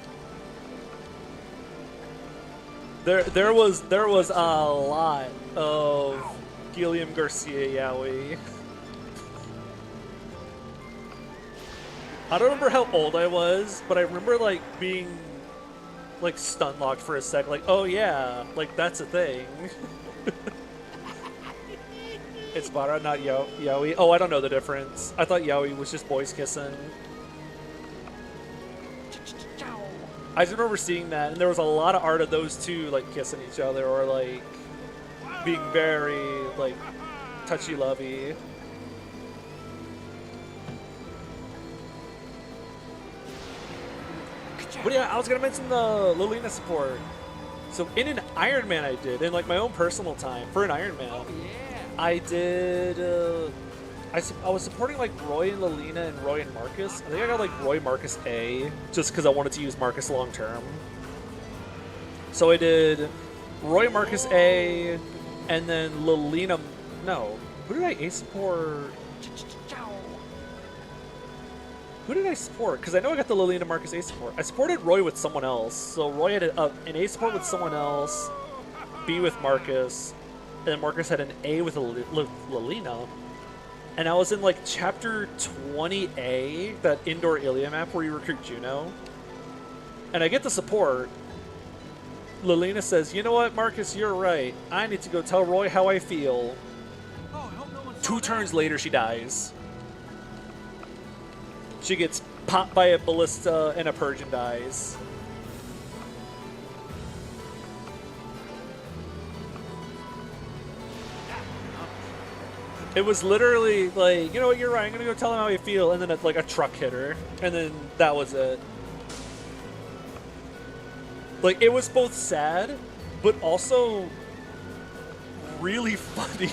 There was a lot of Gilliam Garcia yaoi. I don't remember how old I was, but I remember like being like stun locked for a sec, like, oh yeah, like that's a thing. It's Bara, not yaoi. Oh, I don't know the difference. I thought yaoi was just boys kissing. I just remember seeing that, and there was a lot of art of those two like kissing each other or like being very like touchy-lovey. But yeah, I was gonna mention the Lelina support. So in an Iron Man I did, in like my own personal time, for an Iron Man, I did, I was supporting like Roy and Lelina and Roy and Marcus. I think I got like Roy Marcus A, just because I wanted to use Marcus long term. So I did Roy Marcus A, and then Lelina, no, who did I A support? Who did I support? Because I know I got the Lelina Marcus A support. I supported Roy with someone else. So Roy had an A support with someone else, B with Marcus, and then Marcus had an A with Lelina. And I was in like chapter 20A, that indoor Ilia map where you recruit Juno. And I get the support. Lilena says, "You know what, Marcus? You're right. I need to go tell Roy how I feel." Oh, I hope no one saw 2 that. turns later, she dies. She gets popped by a ballista and a purge and dies. It was literally like, you know what, you're right, I'm gonna go tell him how I feel, and then like a truck hit her, and then that was it. Like, it was both sad, but also really funny.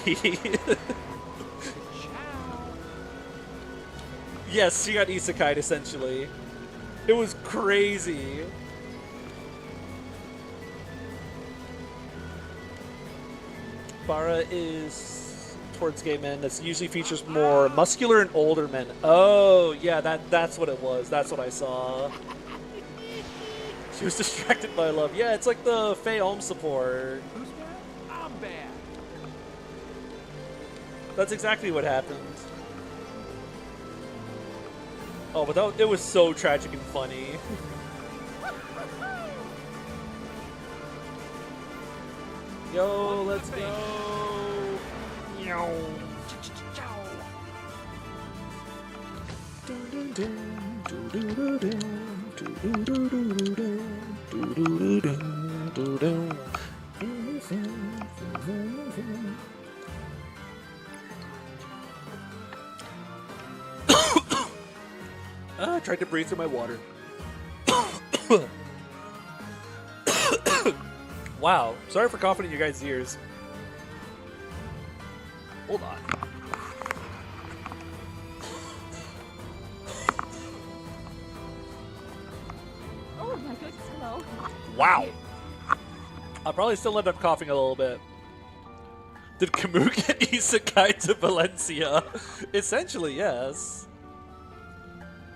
Yes, she got isekai'd essentially. It was crazy. Bara is towards gay men. That usually features more muscular and older men. Oh, yeah, that's what it was. That's what I saw. She was distracted by love. Yeah, it's like the Faye Holmes support. Who's bad? I'm bad. That's exactly what happened. Oh, but it was so tragic and funny. Yo, let's go. Yo. I tried to breathe through my water. Wow. Sorry for coughing in your guys' ears. Hold on. Oh my goodness, hello. Wow. I'll probably still end up coughing a little bit. Did Camus get isekai to Valencia? Essentially, yes.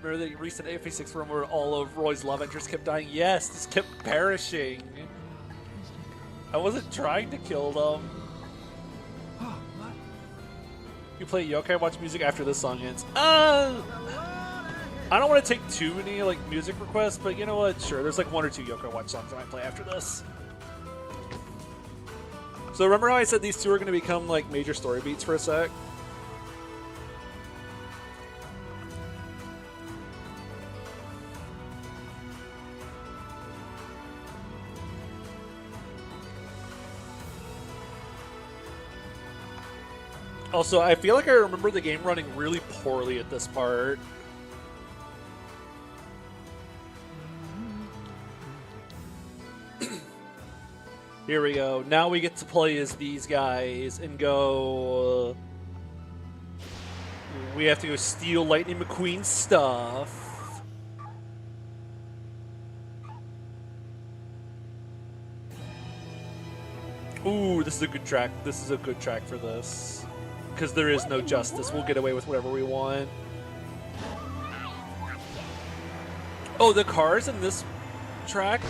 Remember the recent AFA6 room where all of Roy's love interests kept dying? Yes, this kept perishing. I wasn't trying to kill them. Oh, what? You play Yokai Watch music after this song ends. I don't want to take too many like music requests, but you know what? Sure, there's like 1 or 2 Yokai Watch songs I might play after this. So remember how I said these 2 are going to become like major story beats for a sec? Also, I feel like I remember the game running really poorly at this part. Here we go. Now we get to play as these guys and go... we have to go steal Lightning McQueen's stuff. Ooh, this is a good track. This is a good track for this. Because there is no justice. We'll get away with whatever we want. Oh, the cars in this track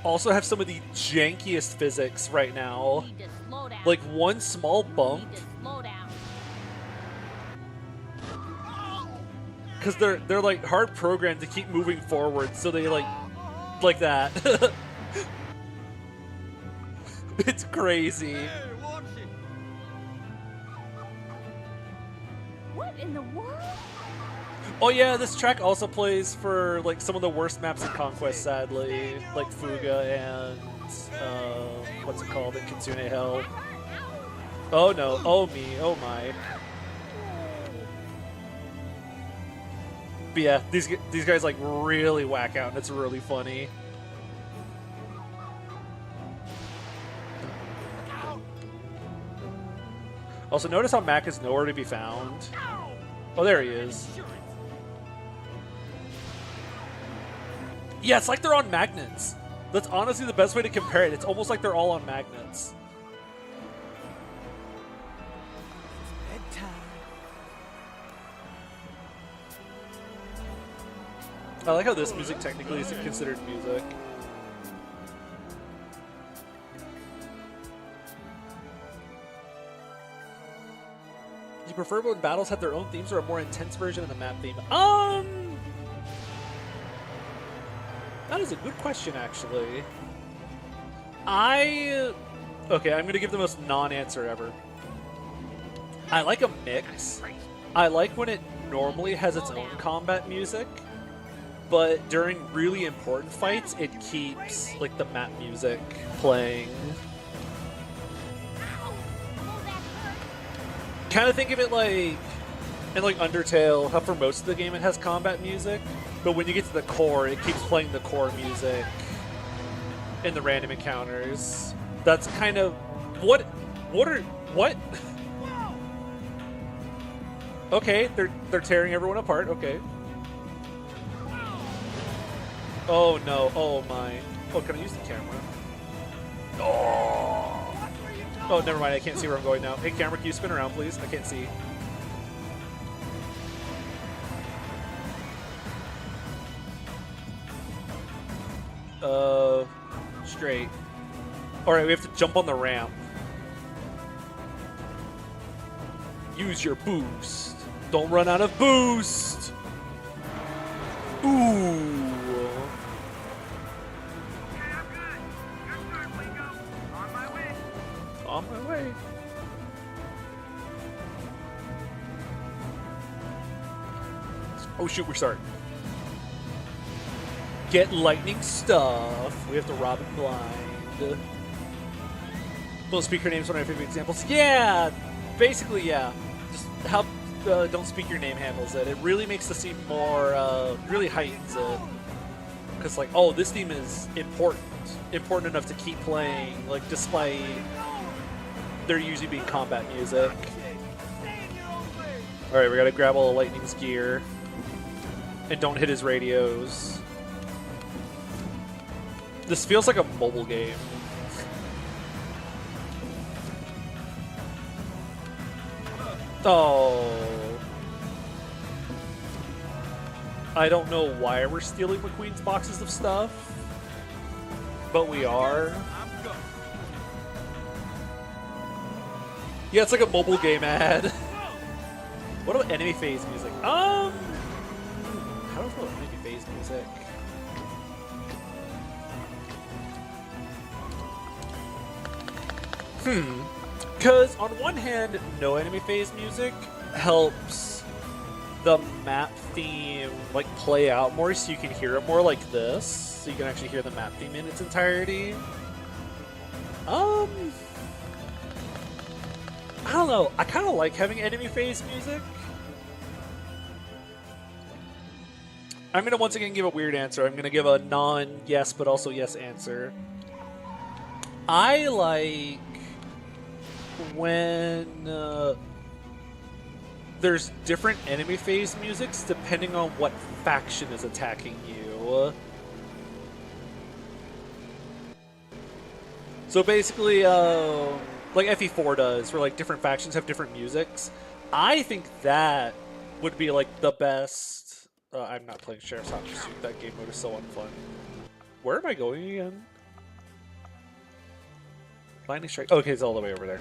also have some of the jankiest physics right now. Like one small bump. Because they're like hard programmed to keep moving forward, so they like that. It's crazy. Hey, watch it. What in the world? Oh yeah, this track also plays for like some of the worst maps in Conquest, sadly, like Fuga and what's it called in Kitsune Hell. Oh no! Oh me! Oh my! But yeah, these guys like really whack out, and it's really funny. Also, notice how Mac is nowhere to be found. Oh, there he is. Yeah, it's like they're on magnets. That's honestly the best way to compare it. It's almost like they're all on magnets. I like how this music technically isn't considered music. Do you prefer when battles have their own themes or a more intense version of the map theme? That is a good question, actually. Okay, I'm gonna give the most non-answer ever. I like a mix. I like when it normally has its own combat music, but during really important fights, it keeps like the map music playing. Kind of think of it like in like Undertale, how for most of the game it has combat music, but when you get to the core, it keeps playing the core music in the random encounters. That's kind of what? Okay, they're tearing everyone apart. Okay. Oh no! Oh my! Oh, can I use the camera? Oh! Oh, never mind. I can't see where I'm going now. Hey, camera, can you spin around, please? I can't see. Straight. All right, we have to jump on the ramp. Use your boost. Don't run out of boost. Ooh. On my way. Oh shoot, we're starting. Get lightning stuff. We have to rob him blind. Don't speak your name's one of my favorite examples. Yeah, basically, yeah. Just how don't speak your name handles it. It really makes the scene more, really heightens it. Because like, oh, this theme is important enough to keep playing, like despite there usually being combat music. All right, we gotta grab all of Lightning's gear, and don't hit his radios. This feels like a mobile game. Oh. I don't know why we're stealing McQueen's boxes of stuff, but we are. Yeah, it's like a mobile game ad. What about enemy phase music? How do I feel about enemy phase music? Because on one hand, no enemy phase music helps the map theme like play out more, so you can hear it more like this, so you can actually hear the map theme in its entirety. I don't know. I kind of like having enemy phase music. I'm gonna once again give a weird answer. I'm gonna give a non-yes but also yes answer. I like when there's different enemy phase musics depending on what faction is attacking you. So basically, like FE4 does, where like different factions have different musics. I think that would be like the best. I'm not playing Sheriff's Hot Pursuit. That game mode is so unfun. Where am I going again? Lightning Strike. Okay, it's all the way over there.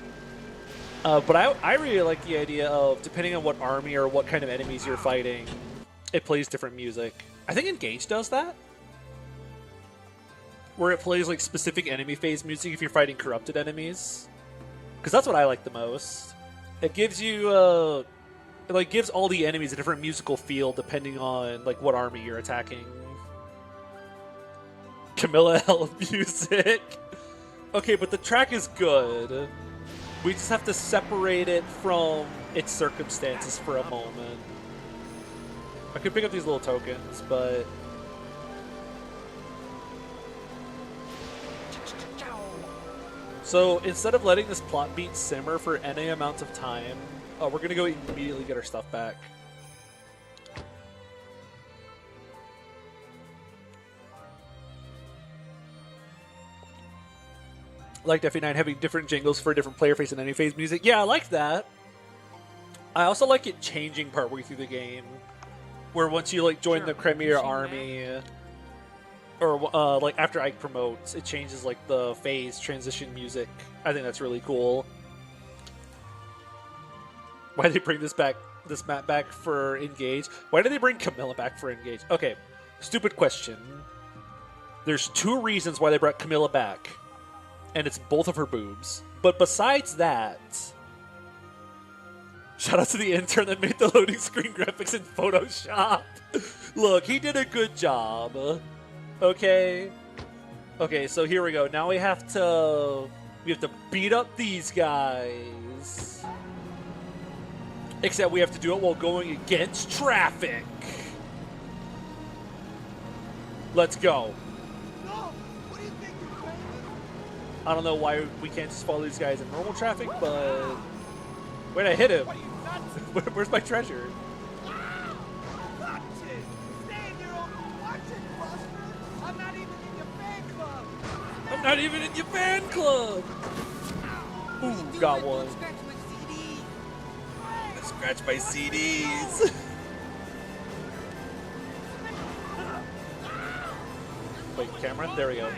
But I really like the idea of, depending on what army or what kind of enemies you're fighting, it plays different music. I think Engage does that, where it plays like specific enemy phase music if you're fighting corrupted enemies. Because that's what I like the most. It gives you, it like gives all the enemies a different musical feel depending on like what army you're attacking. Camilla Hell music. Okay, but the track is good. We just have to separate it from its circumstances for a moment. I could pick up these little tokens, but... So instead of letting this plot beat simmer for any amount of time, we're going to go immediately get our stuff back. Like FE9 having different jingles for different player face and enemy phase music. Yeah, I like that. I also like it changing partway through the game, where once you like join the Premier Army, or like after Ike promotes, it changes like the phase transition music. I think that's really cool. Why did they bring this map back for Engage? Why did they bring Camilla back for Engage? Okay, stupid question. There's two reasons why they brought Camilla back. and it's both of her boobs. But besides that, shout out to the intern that made the loading screen graphics in Photoshop. Look, he did a good job. Okay. Okay, so here we go. Now we have to beat up these guys. Except we have to do it while going against traffic. Let's go. I don't know why we can't just follow these guys in normal traffic, but... Wait, I hit him. Where's my treasure? I'm not even in your fan club. Ooh, got one. Scratch my CDs. Wait, camera? There we go.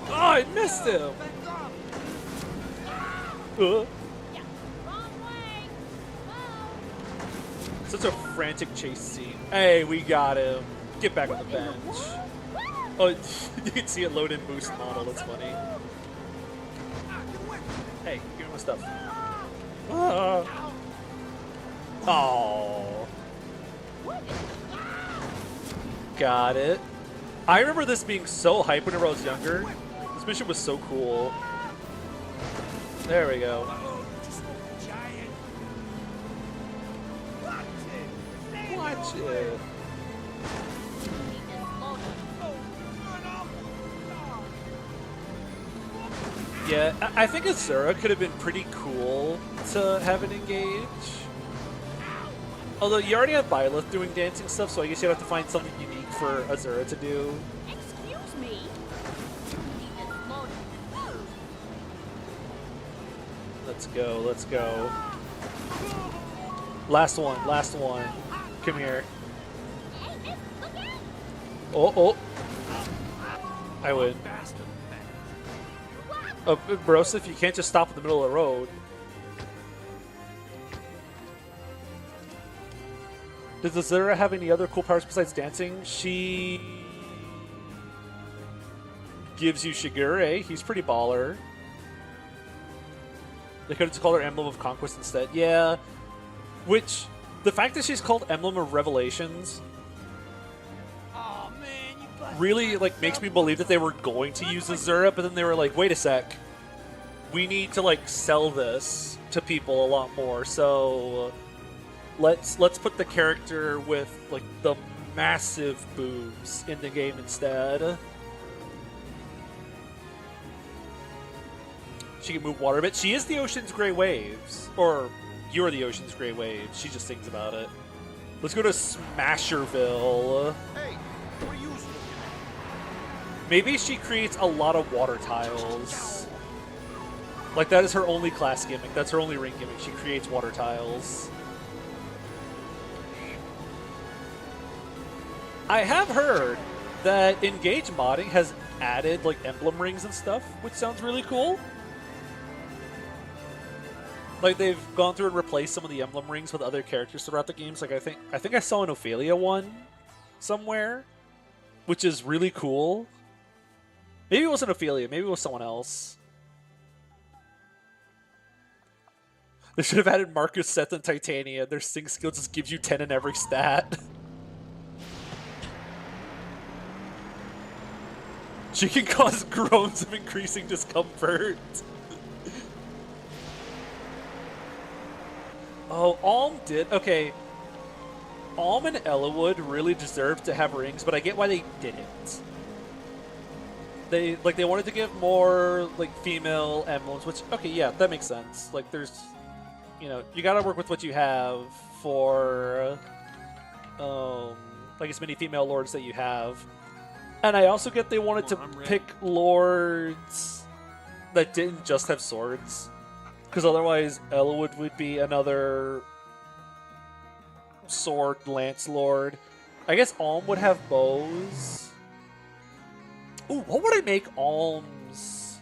Oh, I missed him. Wrong way. Such a frantic chase scene. Hey, we got him. Get back on the bench. Oh, you can see it load in boost model. That's funny. Hey, give me my stuff. Oh. Got it. I remember this being so hype whenever I was younger. This mission was so cool. There we go. Watch it. Yeah, I think Azura could have been pretty cool to have it engage. Although you already have Byleth doing dancing stuff, so I guess you'd have to find something unique for Azura to do. Excuse me. Let's go, let's go. Last one, last one. Come here. Oh, oh. I win. Broseph, you can't just stop in the middle of the road. Does Azura have any other cool powers besides dancing? She gives you Shigure. He's pretty baller. They could have just called her Emblem of Conquest instead. Yeah. Which, the fact that she's called Emblem of Revelations really like makes me believe that they were going to use Azura, but then they were like, wait a sec. We need to like sell this to people a lot more, so let's put the character with like the massive boobs in the game instead. She can move water a bit. She is the ocean's gray waves. Or you're the ocean's gray waves. She just sings about it. Let's go to Smasherville. Hey, what are you looking Maybe she creates a lot of water tiles. Like that is her only class gimmick. That's her only ring gimmick. She creates water tiles. I have heard that Engage modding has added like emblem rings and stuff, which sounds really cool. Like they've gone through and replaced some of the emblem rings with other characters throughout the games. Like I think I saw an Ophelia one somewhere, which is really cool. Maybe it wasn't Ophelia, maybe it was someone else. They should have added Marcus, Seth, and Titania. Their sing skill just gives you 10 in every stat. She can cause groans of increasing discomfort. Oh, Alm did? Okay. Alm and Ellawood really deserved to have rings, but I get why they didn't. They wanted to give more like female emblems, which okay, yeah, that makes sense. Like there's, you know, you gotta work with what you have for like as many female lords that you have. And I also get they wanted to pick lords that didn't just have swords. Because otherwise Ellawood would be another sword lance lord. I guess Alm would have bows. Ooh, what would I make Alm's?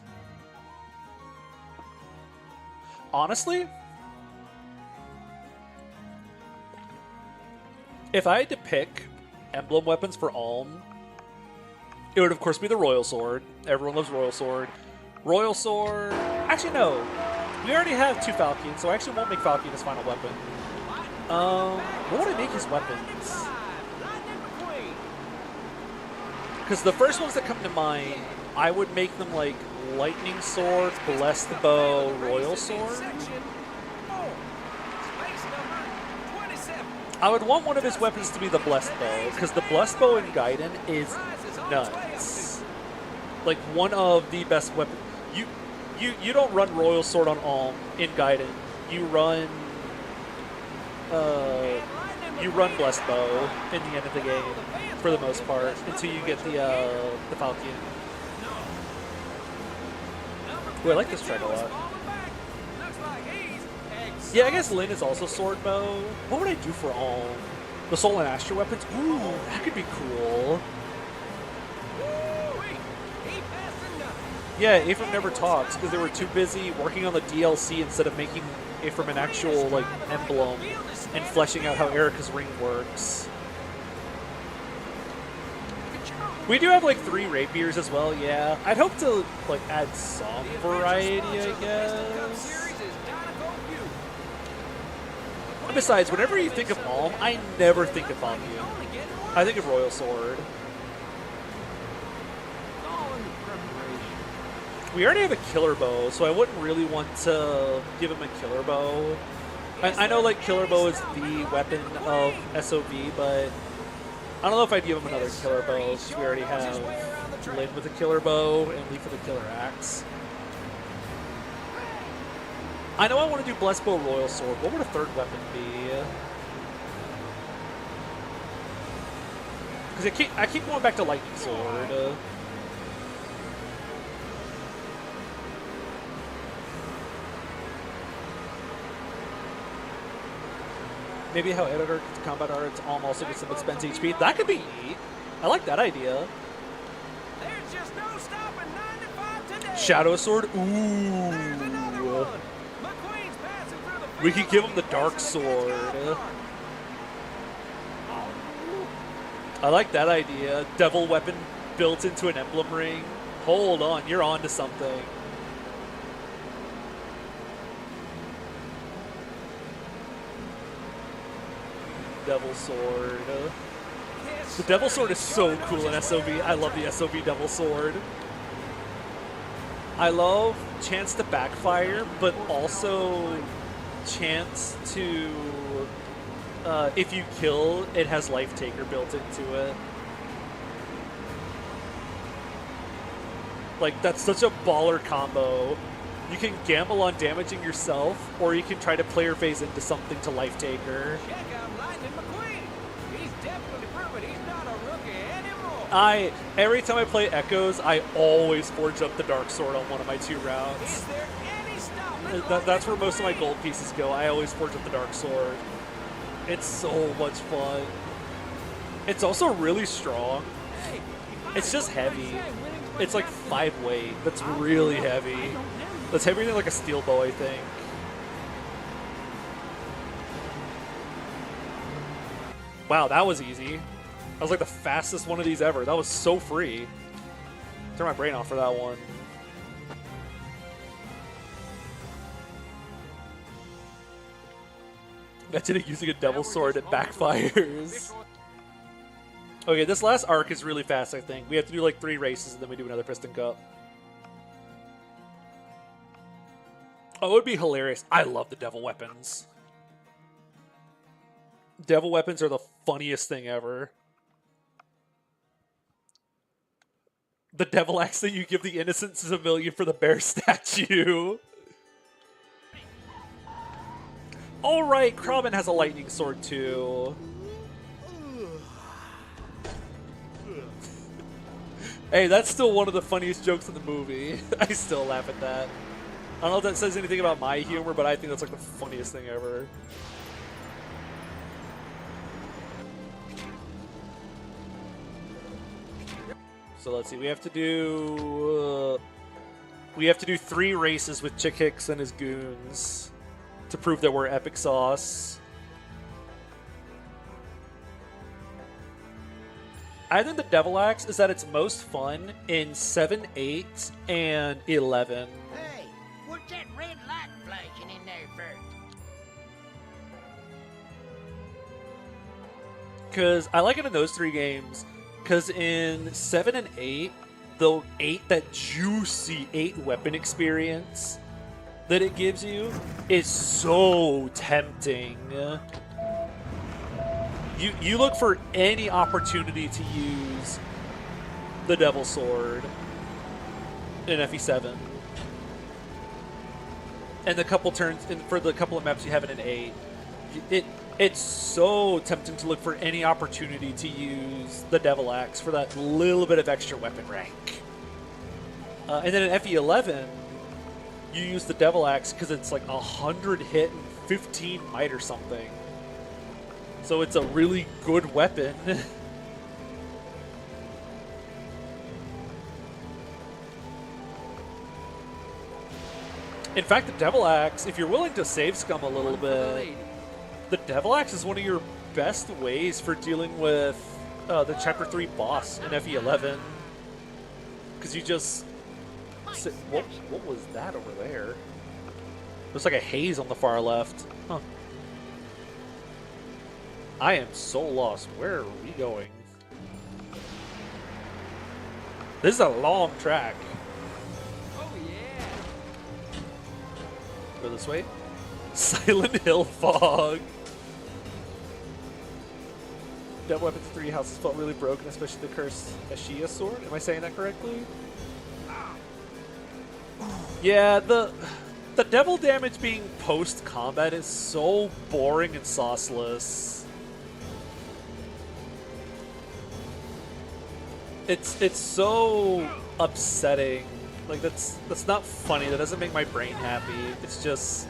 Honestly, if I had to pick emblem weapons for Alm, it would of course be the Royal Sword. Everyone loves Royal Sword. Royal Sword. Actually, no. We already have 2 Falcons, so I actually won't make Falcon his final weapon. What would I make his weapons? Because the first ones that come to mind, I would make them like Lightning Sword, Blessed Bow, Royal Sword. I would want one of his weapons to be the Blessed Bow, because the Blessed Bow in Gaiden is nuts. Like one of the best weapons. You don't run Royal Sword on Alm in Gaiden. You run Blessed Bow in the end of the game for the most part until you get the Falcon. Ooh, I like this track a lot. Yeah, I guess Lyn is also Sword Bow. What would I do for Alm? The Soul and Astral weapons? Ooh, that could be cool. Yeah, Ephraim never talks because they were too busy working on the DLC instead of making Ephraim an actual like emblem and fleshing out how Erica's ring works. We do have like 3 rapiers as well, yeah. I'd hope to like add some variety, I guess. And besides, whenever you think of Alm, I never think of Falcon. I think of Royal Sword. We already have a Killer Bow, so I wouldn't really want to give him a Killer Bow. I know like Killer Bow is the weapon of SOV, but I don't know if I'd give him another Killer Bow since we already have Lyn with a Killer Bow and Leaf with a Killer Axe. I know I want to do Blessed Bow Royal Sword. What would a third weapon be? Because I keep going back to Lightning Sword. Maybe how editor combat arts Alm also gets some expense HP. That could be neat. I like that idea. There's just no stopping 95 today. Shadow Sword? Ooh. We could give him the Dark Sword. I like that idea. Devil weapon built into an emblem ring. Hold on, you're on to something. Devil Sword. The Devil Sword is so cool in SOV. I love the SOV Devil Sword. I love chance to backfire, but also chance to, if you kill, it has Life Taker built into it. Like, that's such a baller combo. You can gamble on damaging yourself, or you can try to player phase into something to Life Taker. Every time I play Echoes, I always forge up the Dark Sword on one of my 2 rounds. That's where most of my gold pieces go. I always forge up the Dark Sword. It's so much fun. It's also really strong. It's just heavy. It's like 5 weight. That's really heavy. That's heavier than like a steel bow, I think. Wow, that was easy. That was like the fastest one of these ever. That was so free. Turn my brain off for that one. Imagine it using a Devil Sword, it backfires. Okay, this last arc is really fast, I think. We have to do like 3 races and then we do another Piston Cup. Oh, it would be hilarious. I love the Devil Weapons. Devil Weapons are the funniest thing ever. The Devil Axe that you give the innocent civilian for the bear statue. Alright, Kraven has a lightning sword too. Hey, that's still one of the funniest jokes in the movie. I still laugh at that. I don't know if that says anything about my humor, but I think that's like the funniest thing ever. So let's see, we have to do 3 races with Chick Hicks and his goons to prove that we're epic sauce. I think the Devil Axe is at its most fun in 7, 8, and 11. Hey, what's that red light flashing in there for? Because I like it in those 3 games. Because in 7 and 8, the 8, that juicy 8 weapon experience that it gives you is so tempting. You look for any opportunity to use the Devil Sword in FE7. And the couple turns, for the couple of maps you have it in 8, it's so tempting to look for any opportunity to use the Devil Axe for that little bit of extra weapon rank. And then in FE11, you use the Devil Axe because it's like 100 hit and 15 might or something. So it's a really good weapon. In fact, the Devil Axe, if you're willing to save scum a little bit, the Devil Axe is one of your best ways for dealing with the Chapter 3 boss in FE11. Because you just... What was that over there? Looks like a haze on the far left. Huh. I am so lost. Where are we going? This is a long track. Oh yeah. Go this way. Silent Hill Fog. Dead Weapons 3 houses felt really broken, especially the cursed Ashia sword. Am I saying that correctly? Yeah, the devil damage being post-combat is so boring and sauceless. It's so upsetting. Like that's not funny. That doesn't make my brain happy. It's just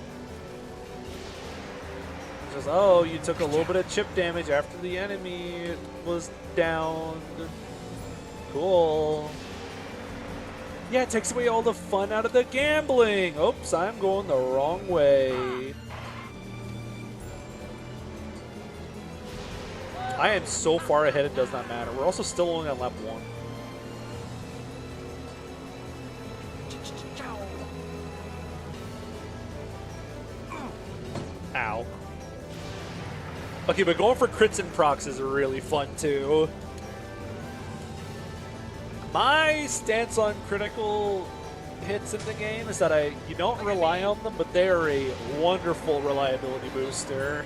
oh, you took a little bit of chip damage after the enemy was down. Cool. Yeah, it takes away all the fun out of the gambling. Oops, I'm going the wrong way. I am so far ahead it does not matter. We're also still only on lap 1. Ow. Okay, but going for crits and procs is really fun too. My stance on critical hits in the game is that you don't rely on them, but they are a wonderful reliability booster.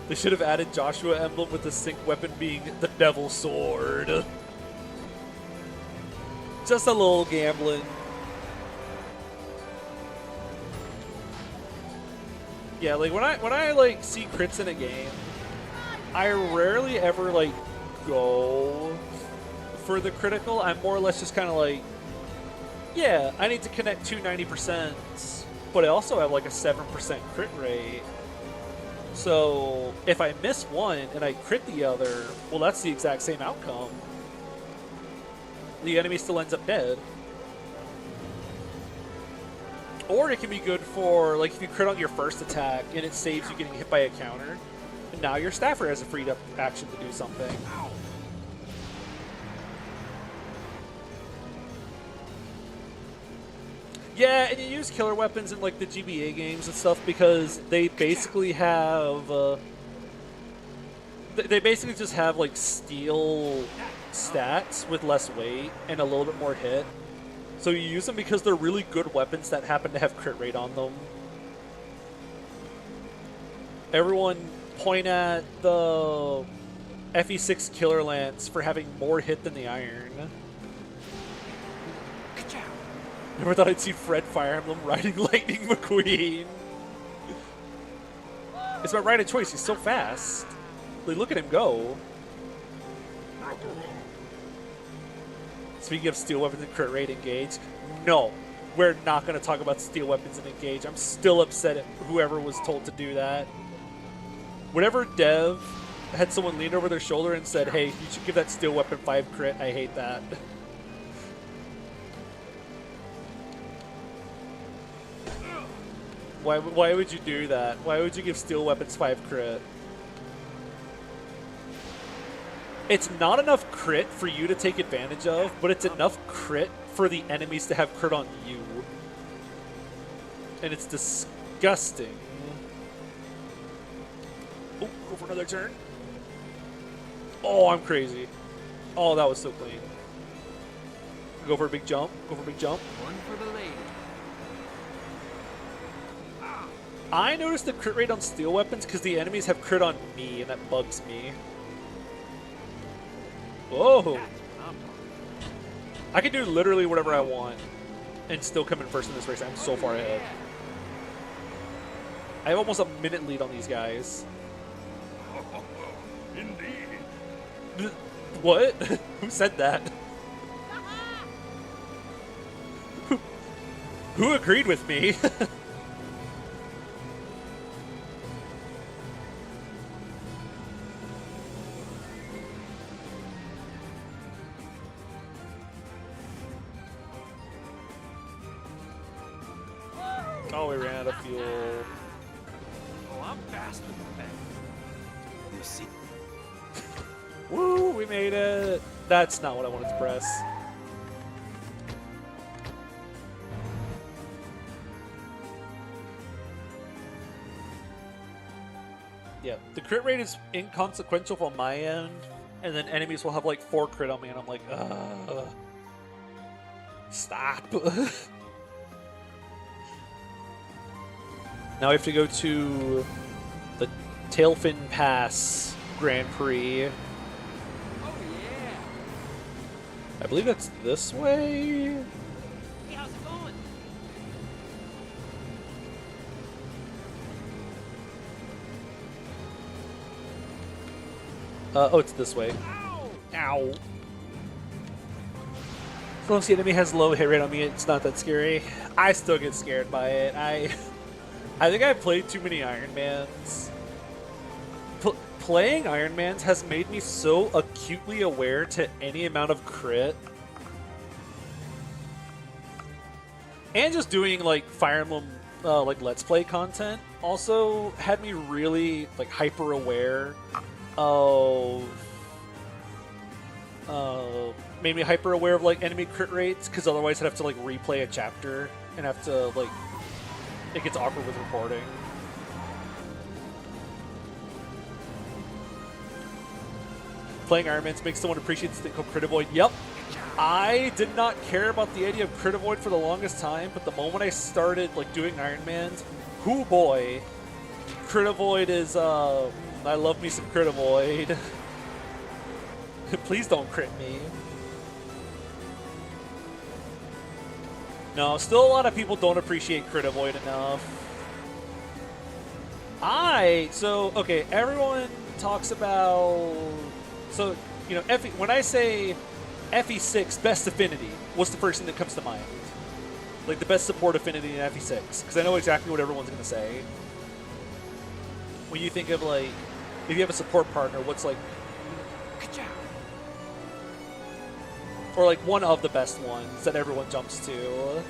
They should have added Joshua emblem with the sync weapon being the Devil Sword. Just a little gambling. Yeah, like when I like see crits in a game, I rarely ever like go for the critical. I'm more or less just kind of like, yeah, I need to connect 290%, but I also have like a 7% crit rate. So if I miss one and I crit the other, well, that's the exact same outcome. The enemy still ends up dead. Or it can be good for, like, if you crit on your first attack and it saves you getting hit by a counter, and now your staffer has a freed up action to do something. Yeah, and you use killer weapons in like the GBA games and stuff because they basically have they basically just have like steel stats with less weight and a little bit more hit. So you use them because they're really good weapons that happen to have crit rate on them. Everyone point at the FE6 Killer Lance for having more hit than the Iron. Never thought I'd see Fred Fire Emblem riding Lightning McQueen. It's my right of choice. He's so fast. Like, look at him go. Speaking of steel weapons and crit rate engage, no, we're not going to talk about steel weapons and engage. I'm still upset at whoever was told to do that. Whenever Dev had someone lean over their shoulder and said, hey, you should give that steel weapon 5 crit, I hate that. Why would you do that? Why would you give steel weapons 5 crit? It's not enough crit for you to take advantage of, but it's enough crit for the enemies to have crit on you. And it's disgusting. Oh, go for another turn. Oh, I'm crazy. Oh, that was so clean. Go for a big jump. Go for a big jump. One for the lady. I noticed the crit rate on steel weapons because the enemies have crit on me, and that bugs me. Whoa! I can do literally whatever I want and still come in first in this race. I'm so far ahead. I have almost a minute lead on these guys. Indeed. What? Who said that? Who agreed with me? Oh, we ran out of fuel. Oh, I'm faster than that. You see? Woo, we made it. That's not what I wanted to press. Yeah, the crit rate is inconsequential from my end, and then enemies will have like 4 crit on me, and I'm like, stop. Now I have to go to the Tailfin Pass Grand Prix. Oh yeah. I believe that's this way. Hey, how's it going? Oh, it's this way. Ow. As long as the enemy has low hit rate on me, it's not that scary. I still get scared by it. I think I've played too many Iron Mans. Playing Iron Mans has made me so acutely aware to any amount of crit. And just doing like Fire Emblem like Let's Play content also had me really like hyper aware of made me hyper aware of like enemy crit rates, because otherwise I'd have to like replay a chapter and have to like it gets awkward with recording. Playing Iron Man makes someone appreciate this thing called Crit Avoid. Yep. I did not care about the idea of Crit Avoid for the longest time, but the moment I started like doing Iron Mans, hoo boy, Crit Avoid is I love me some Crit Avoid. Please don't crit me. No, still a lot of people don't appreciate Crit Avoid enough. Okay, everyone talks about, so, you know, when I say FE6 best affinity, what's the first thing that comes to mind? Like the best support affinity in FE6, because I know exactly what everyone's going to say. When you think of like, if you have a support partner, what's like, or like one of the best ones that everyone jumps to?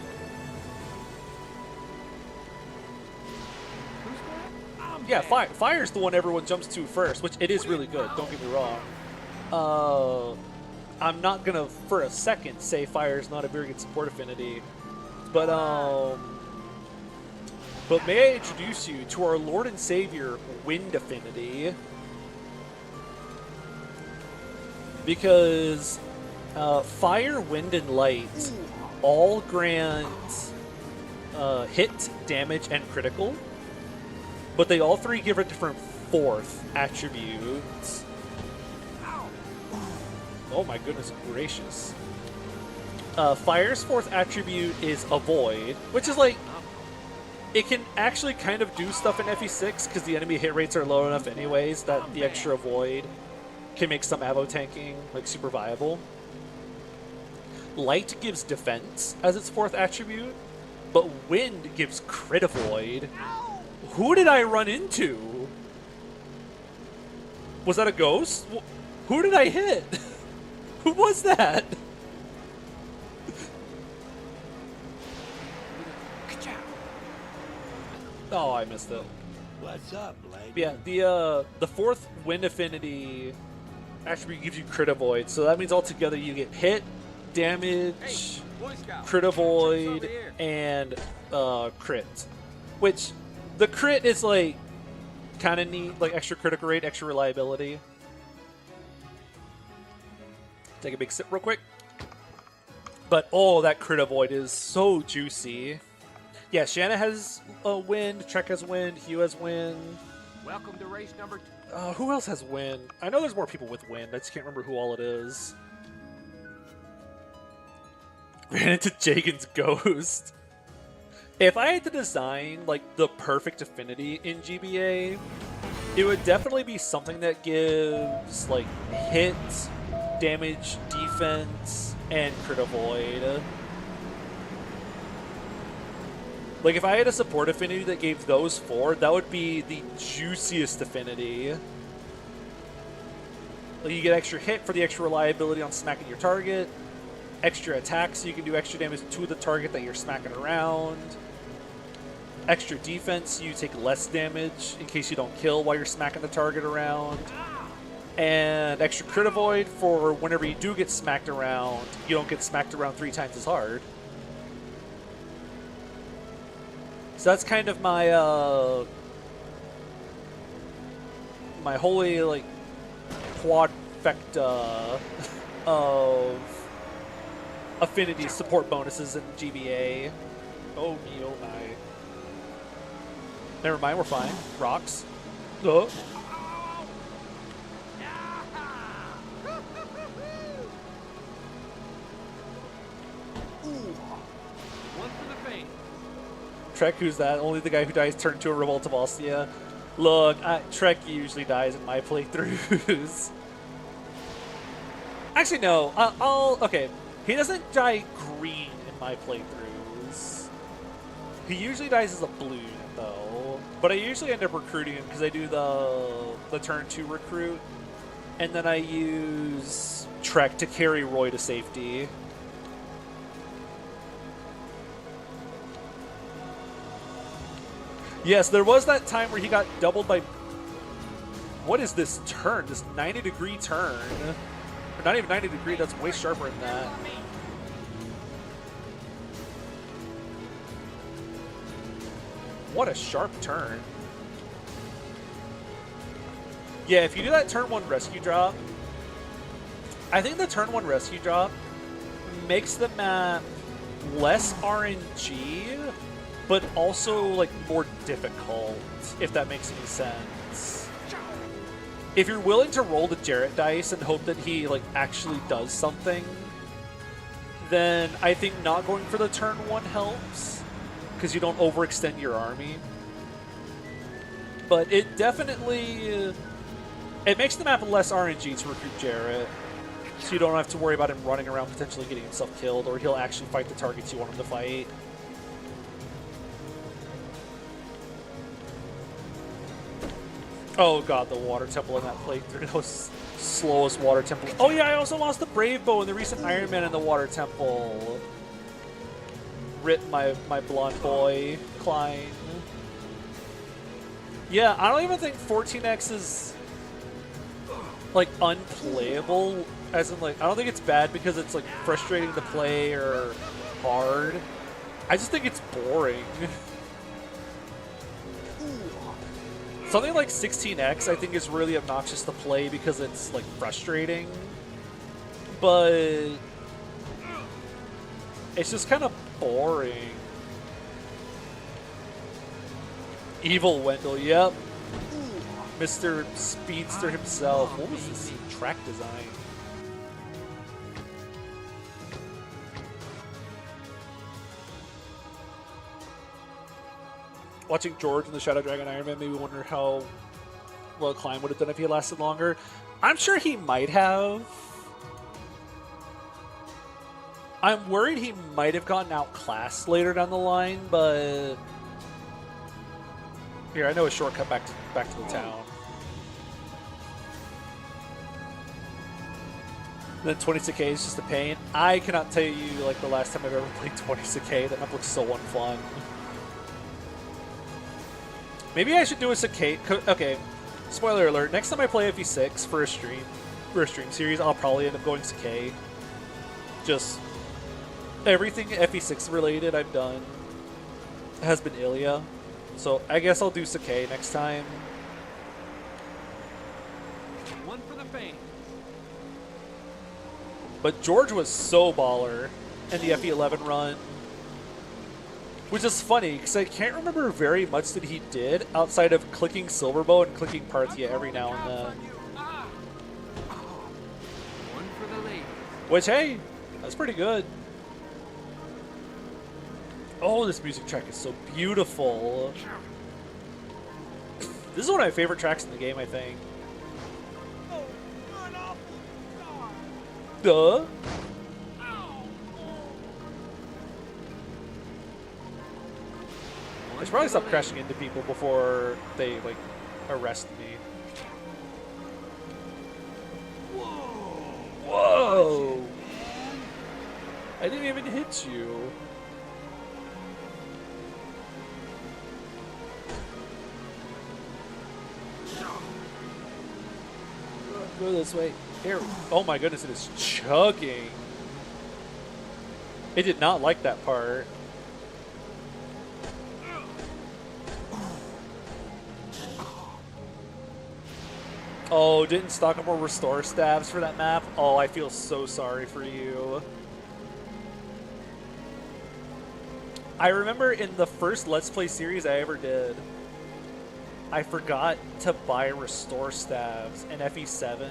Yeah, Fire's the one everyone jumps to first, which it is really good, don't get me wrong. I'm not gonna for a second say Fire's not a very good support affinity, but may I introduce you to our Lord and Savior, Wind Affinity, because Fire, Wind, and Light all grant hit, damage, and critical, but they all three give a different 4th attribute. Oh my goodness gracious. Fire's 4th attribute is Avoid, which is like, it can actually kind of do stuff in FE6 because the enemy hit rates are low enough anyways that the extra Avoid can make some Avo tanking like super viable. Light gives defense as its 4th attribute, but Wind gives crit avoid. Who did I run into? Was that a ghost? Who did I hit? Who was that? Oh, I missed it. What's up, Blake? Yeah, the fourth wind affinity attribute gives you crit avoid, so that means altogether you get hit, damage, Boy Scout. crit avoid, Over here. and crit. Which the crit is like kind of neat, like extra critical rate, extra reliability. Take a big sip real quick. But oh, that crit avoid is so juicy. Yeah, Shanna has wind, Trek has wind, Hugh has wind. Welcome to race number 2. Who else has wind? I know there's more people with wind. I just can't remember who all it is. Ran into Jagan's ghost. If I had to design like the perfect affinity in GBA, it would definitely be something that gives like hit, damage, defense, and crit avoid. Like if I had a support affinity that gave those 4, that would be the juiciest affinity. Like you get extra hit for the extra reliability on smacking your target, extra attack so you can do extra damage to the target that you're smacking around, extra defense so you take less damage in case you don't kill while you're smacking the target around, and extra crit avoid for whenever you do get smacked around, you don't get smacked around 3 times as hard. So that's kind of my my holy like quadfecta of affinity support bonuses in GBA. Oh me, oh my. Never mind, we're fine. Rocks. Oh. One for the paint. Trek, who's that? Only the guy who dies turned to a Revolt of Ostia. Look, Trek usually dies in my playthroughs. Actually, no. Okay. He doesn't die green in my playthroughs. He usually dies as a blue, though. But I usually end up recruiting him because I do the turn 2 recruit. And then I use Trek to carry Roy to safety. Yes, there was that time where he got doubled by... What is this turn? This 90-degree turn? Or not even 90 degree, that's way sharper than that. What a sharp turn. Yeah, if you do that turn 1 rescue drop, I think the turn 1 rescue drop makes the map less RNG, but also like more difficult, if that makes any sense. If you're willing to roll the Jarrett dice and hope that he like actually does something, then I think not going for the turn 1 helps, because you don't overextend your army. But it definitely it makes the map less RNG to recruit Jarrett, so you don't have to worry about him running around potentially getting himself killed, or he'll actually fight the targets you want him to fight. Oh god, the water temple in that playthrough. That was slowest water temple. Oh yeah, I also lost the Brave Bow in the recent Iron Man in the water temple. Rip my blonde boy, Klein. Yeah, I don't even think 14X is like unplayable. As in like, I don't think it's bad because it's like frustrating to play or hard. I just think it's boring. Something like 16X I think is really obnoxious to play because it's like frustrating, but it's just kind of boring. Evil Wendell, yep. Mr. Speedster himself. What was this track design? Watching George in the Shadow Dragon Iron Man made me wonder how well Klein would have done if he had lasted longer. I'm sure he might have. I'm worried he might have gotten outclassed later down the line, but here, I know a shortcut back to the town. Then 26K is just a pain. I cannot tell you like the last time I've ever played 26K. That map looks so unfun. Maybe I should do a Sakai. Okay, spoiler alert. Next time I play FE6 for a stream series, I'll probably end up going Sakai. Just everything FE6 related I've done has been Ilya. So I guess I'll do Sakai next time. One for the fans. But George was so baller in the FE11 run. Which is funny, because I can't remember very much that he did outside of clicking Silverbow and clicking Parthia every now and then. One for the ladies. Which, hey, that's pretty good. Oh, this music track is so beautiful. This is one of my favorite tracks in the game, I think. Duh. I should probably stop crashing into people before they, like, arrest me. Whoa! I didn't even hit you. Go this way. Here. Oh my goodness, it is chugging. It did not like that part. Oh, didn't Stockholm restore stabs for that map? Oh, I feel so sorry for you. I remember in the first Let's Play series I ever did, I forgot to buy restore stabs in FE7.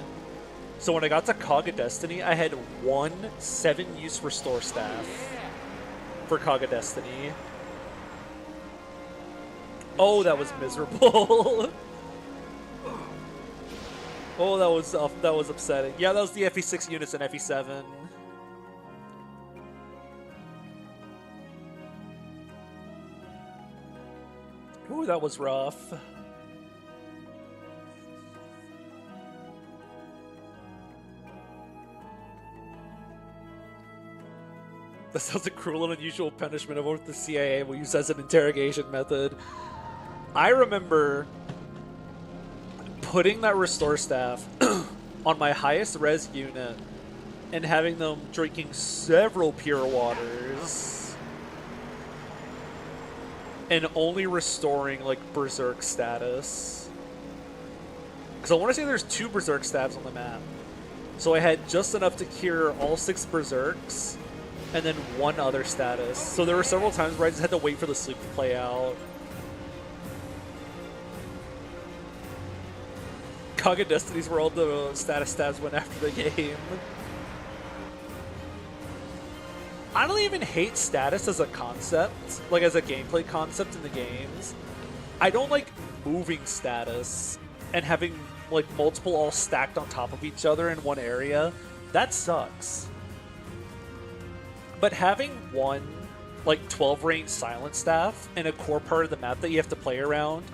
So when I got to Cog of Destiny, I had one 7-use restore staff for Cog of Destiny. Oh, that was miserable. Oh, that was upsetting. Yeah, that was the FE6 units in FE7. Ooh, that was rough. That sounds a cruel and unusual punishment of what the CIA will use as an interrogation method. I remember putting that restore staff on my highest res unit and having them drinking several pure waters and only restoring like berserk status. Because I want to say there's 2 berserk stabs on the map. So I had just enough to cure all 6 berserks and then 1 other status. So there were several times where I just had to wait for the sleep to play out. Cog of Destiny's where all the status stabs went after the game. I don't even hate status as a concept, like as a gameplay concept in the games. I don't like moving status and having like multiple all stacked on top of each other in one area. That sucks. But having one like 12 range silent staff in a core part of the map that you have to play around,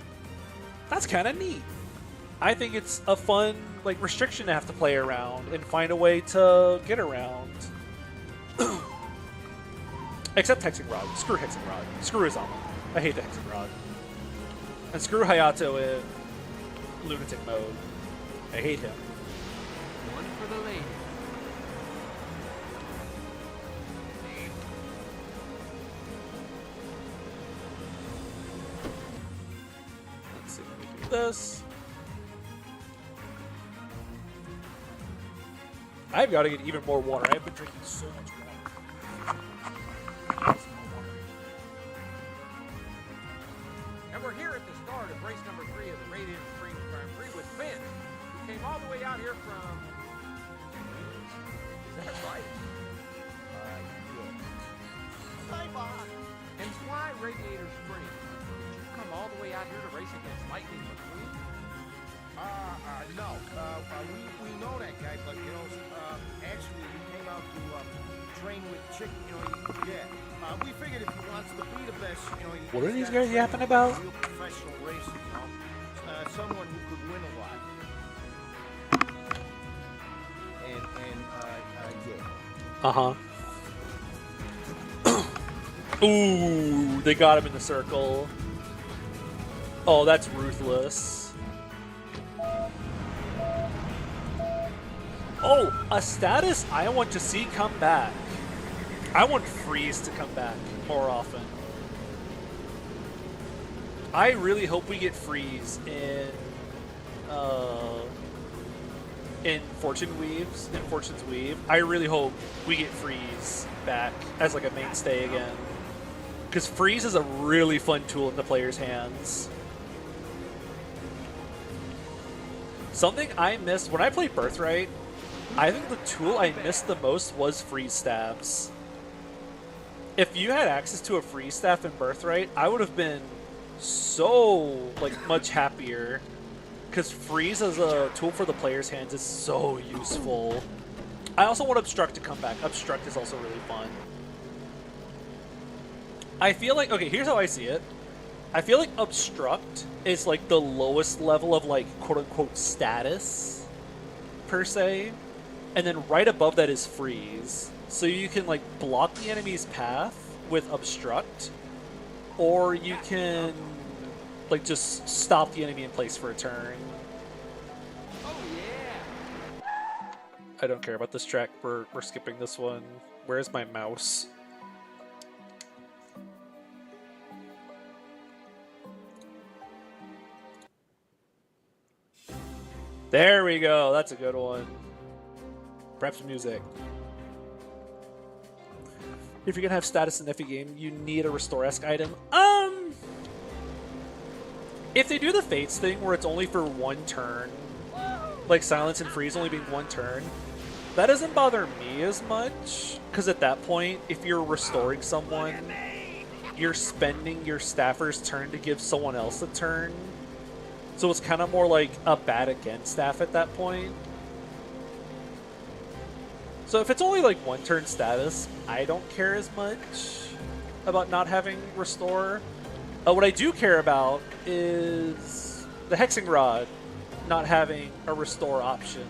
that's kind of neat. I think it's a fun like restriction to have to play around and find a way to get around. Except Hexing Rod. Screw Hexing Rod. Screw Izama. I hate the Hexing Rod. And screw Hayato in lunatic mode. I hate him. One for the ladies. Let's see if we can do this. I've got to get even more water. I've been drinking so much water. And we're here at the start of race number 3 of the Radiant Springs Grand Prix with Finn, who came all the way out here from... Is that right? And why Radiator Springs? Did you come all the way out here to race against Lightning McQueen? No. We know that guy, but, you know, actually we came out to train with Chick, you know, yeah. We figured if he wants to be the best, you know... What are these guys yapping about? Real professional racer, you know? Someone who could win a lot. And Uh-huh. Ooh, they got him in the circle. Oh, that's ruthless. Oh, a status I want to see come back. I want freeze to come back more often. I really hope we get freeze in Fortune's Weave. I really hope we get freeze back as like a mainstay again. Because freeze is a really fun tool in the player's hands. Something I missed when I played Birthright, I think the tool I missed the most was freeze staffs. If you had access to a freeze staff in Birthright, I would have been so like much happier. Because freeze as a tool for the player's hands is so useful. I also want Obstruct to come back. Obstruct is also really fun. I feel like, okay, here's how I see it. I feel like Obstruct is like the lowest level of like quote-unquote status, per se. And then right above that is freeze. So you can like block the enemy's path with Obstruct, or you can like just stop the enemy in place for a turn. Oh yeah. I don't care about this track. We're skipping this one. Where's my mouse? There we go. That's a good one. Perhaps music. If you're gonna have status in every game, you need a restore-esque item. If they do the Fates thing where it's only for one turn, like Silence and Freeze only being one turn, that doesn't bother me as much. Because at that point, if you're restoring someone, you're spending your staffer's turn to give someone else a turn. So it's kind of more like a bad against staff at that point. So if it's only like one turn status, I don't care as much about not having restore. What I do care about is the Hexing Rod not having a restore option.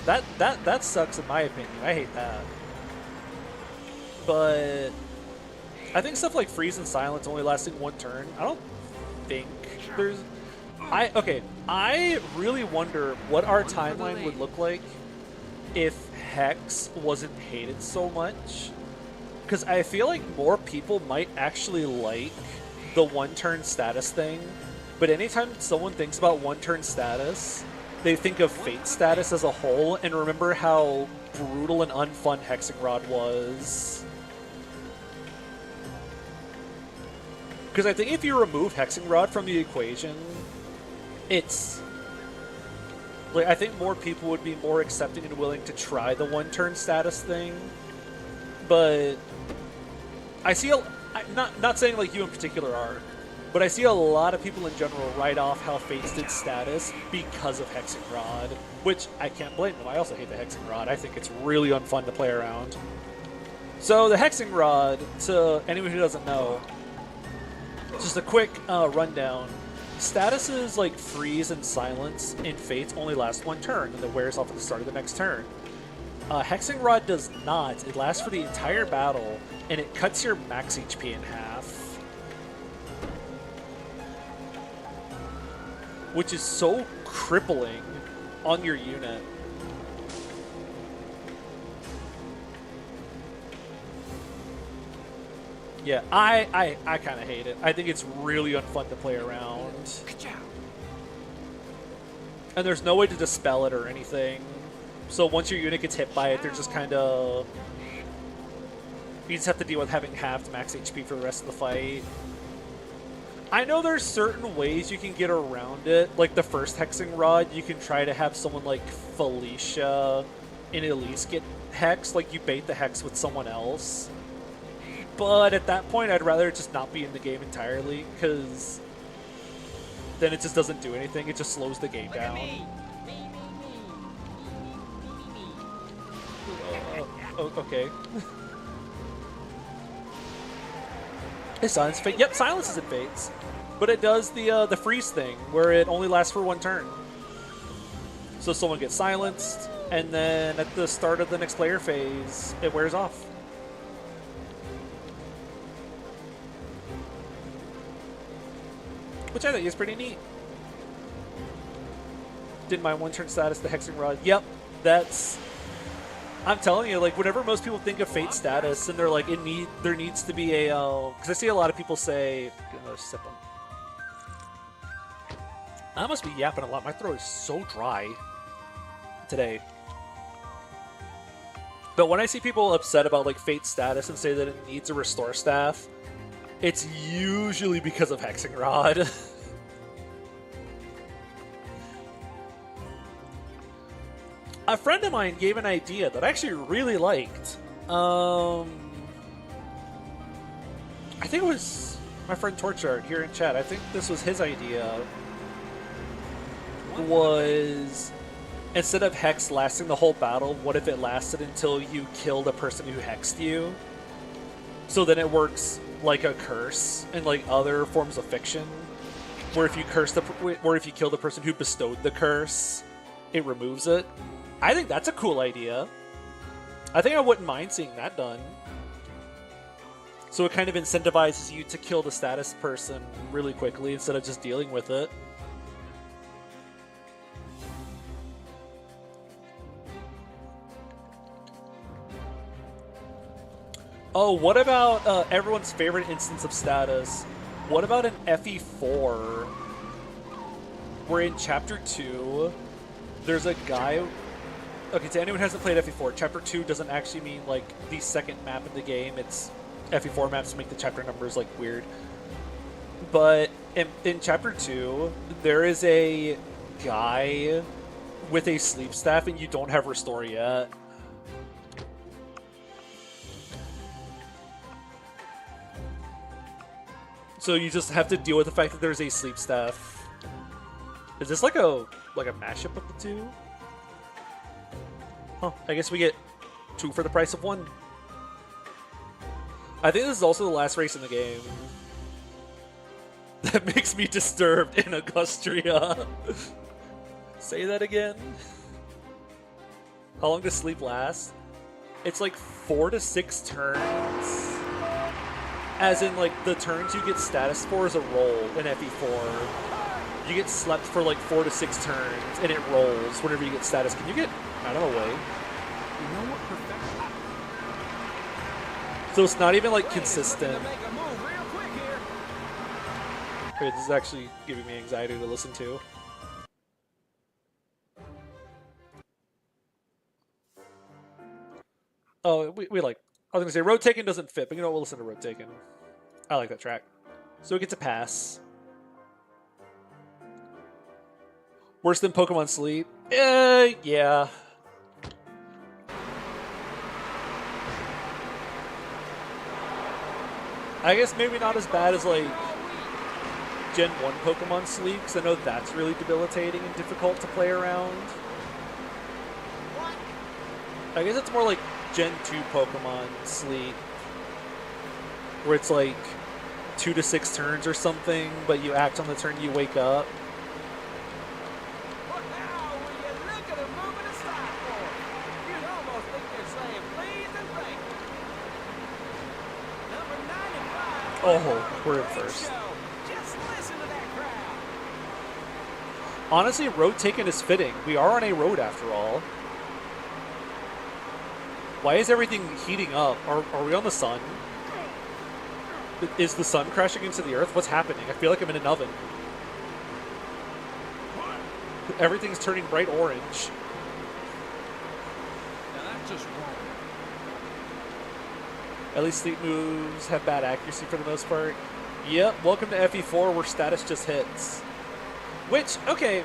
That sucks in my opinion. I hate that. But I think stuff like Freeze and Silence only lasting one turn, I don't think there's... I really wonder what our timeline would look like if Hex wasn't hated so much. Because I feel like more people might actually like the one-turn status thing, but anytime someone thinks about one-turn status, they think of Fate status as a whole and remember how brutal and unfun Hexing Rod was. Because I think if you remove Hexing Rod from the equation, it's... like, I think more people would be more accepting and willing to try the one-turn status thing. But I see not saying like you in particular are, but I see a lot of people in general write off how Fates did status because of Hexing Rod, which I can't blame them. I also hate the Hexing Rod. I think it's really unfun to play around. So the Hexing Rod, to anyone who doesn't know, just a quick rundown. Statuses like Freeze and Silence in Fates only last one turn, and it wears off at the start of the next turn. Hexing Rod does not. It lasts for the entire battle, and it cuts your max HP in half. Which is so crippling on your unit. Yeah, I kind of hate it. I think it's really unfun to play around. And there's no way to dispel it or anything. So once your unit gets hit by it, they're just kind of... you just have to deal with having halved max HP for the rest of the fight. I know there's certain ways you can get around it. Like the first Hexing Rod, you can try to have someone like Felicia and Elise get hexed. Like you bait the hex with someone else. But at that point, I'd rather just not be in the game entirely, because then it just doesn't do anything. It just slows the game down. Okay. Is Silence Fate? Yep, Silence is in Fates. But it does the freeze thing, where it only lasts for one turn. So someone gets silenced, and then at the start of the next player phase, it wears off. which I think is pretty neat. Did my one-turn status the hexing rod? Yep, that's. I'm telling you, like whenever most people think of Fate status, and they're like, there needs to be a. Because I see a lot of people say, get another sip of. I must be yapping a lot. My throat is so dry today. But when I see people upset about like Fate status and say that it needs a restore staff, it's usually because of hexing rod. A friend of mine gave an idea that I actually really liked. I think it was my friend Torchart here in chat. I think this was his idea. Was instead of hex lasting the whole battle, what if it lasted until you kill the person who hexed you? So then it works like a curse and like other forms of fiction, where if you kill the person who bestowed the curse, it removes it. I think that's a cool idea. I think I wouldn't mind seeing that done. So it kind of incentivizes you to kill the status person really quickly instead of just dealing with it. Oh, what about everyone's favorite instance of status? What about an FE4? Where in Chapter 2, there's a guy... Okay, to anyone who hasn't played FE4, Chapter 2 doesn't actually mean, like, the second map in the game. It's FE4 maps to make the chapter numbers, like, weird. But in Chapter 2, there is a guy with a sleep staff, and you don't have Restore yet. So you just have to deal with the fact that there's a sleep staff. Is this like a mashup of the two? Huh, I guess we get 2 for the price of 1. I think this is also the last race in the game. That makes me disturbed in Augustria. Say that again. How long does sleep last? It's like 4 to 6 turns. As in, like, the turns you get status for is a roll in FE4. You get slept for, like, 4 to 6 turns, and it rolls whenever you get status. Can you get out of the way? You know what perfection? So it's not even, like, consistent. Okay, this is actually giving me anxiety to listen to. Oh, we like... I was going to say, Road Taken doesn't fit, but you know what? We'll listen to Road Taken. I like that track. So it gets a pass. Worse than Pokemon Sleep? Yeah. I guess maybe not as bad as, like, Gen 1 Pokemon Sleep, because I know that's really debilitating and difficult to play around. I guess it's more like Gen 2 Pokemon Sleep, where it's like 2 to 6 turns or something, but you act on the turn you wake up. But now, will you look at him moving aside for it? You'd almost think they're saying please and thank you. Number 95. Oh, we're in first. Just listen to that crowd. Honestly, Road Taken is fitting. We are on a road after all. Why is everything heating up? Are we on the sun? Is the sun crashing into the earth? What's happening? I feel like I'm in an oven. Everything's turning bright orange. Now that's just wrong. At least sleep moves have bad accuracy for the most part. Yep, welcome to FE4 where status just hits. Which, okay,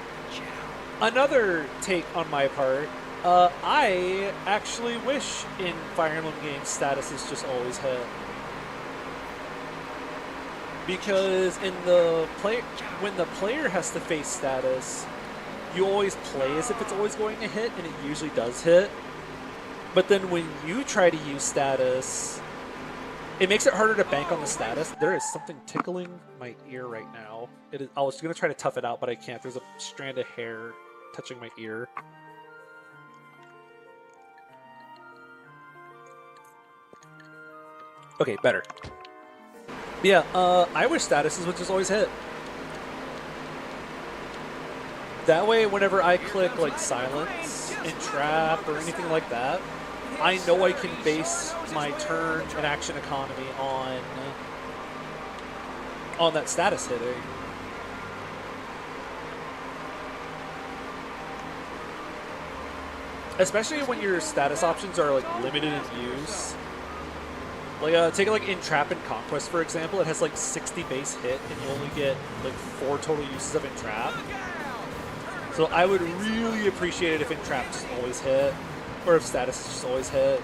another take on my part. I actually wish in Fire Emblem games statuses just always hit. Because in the when the player has to face status, you always play as if it's always going to hit, and it usually does hit. But then when you try to use status, it makes it harder to bank on the status. There is something tickling my ear right now. I was going to try to tough it out, but I can't. There's a strand of hair touching my ear. Okay, better. Yeah, I wish statuses would just always hit. That way, whenever I click like silence, entrap, or anything like that, I know I can base my turn and action economy on that status hitting. Especially when your status options are like limited in use. Like take like Entrap and Conquest for example. It has like 60 base hit, and you only get like 4 total uses of Entrap. So I would really appreciate it if Entrap just always hit, or if status just always hit.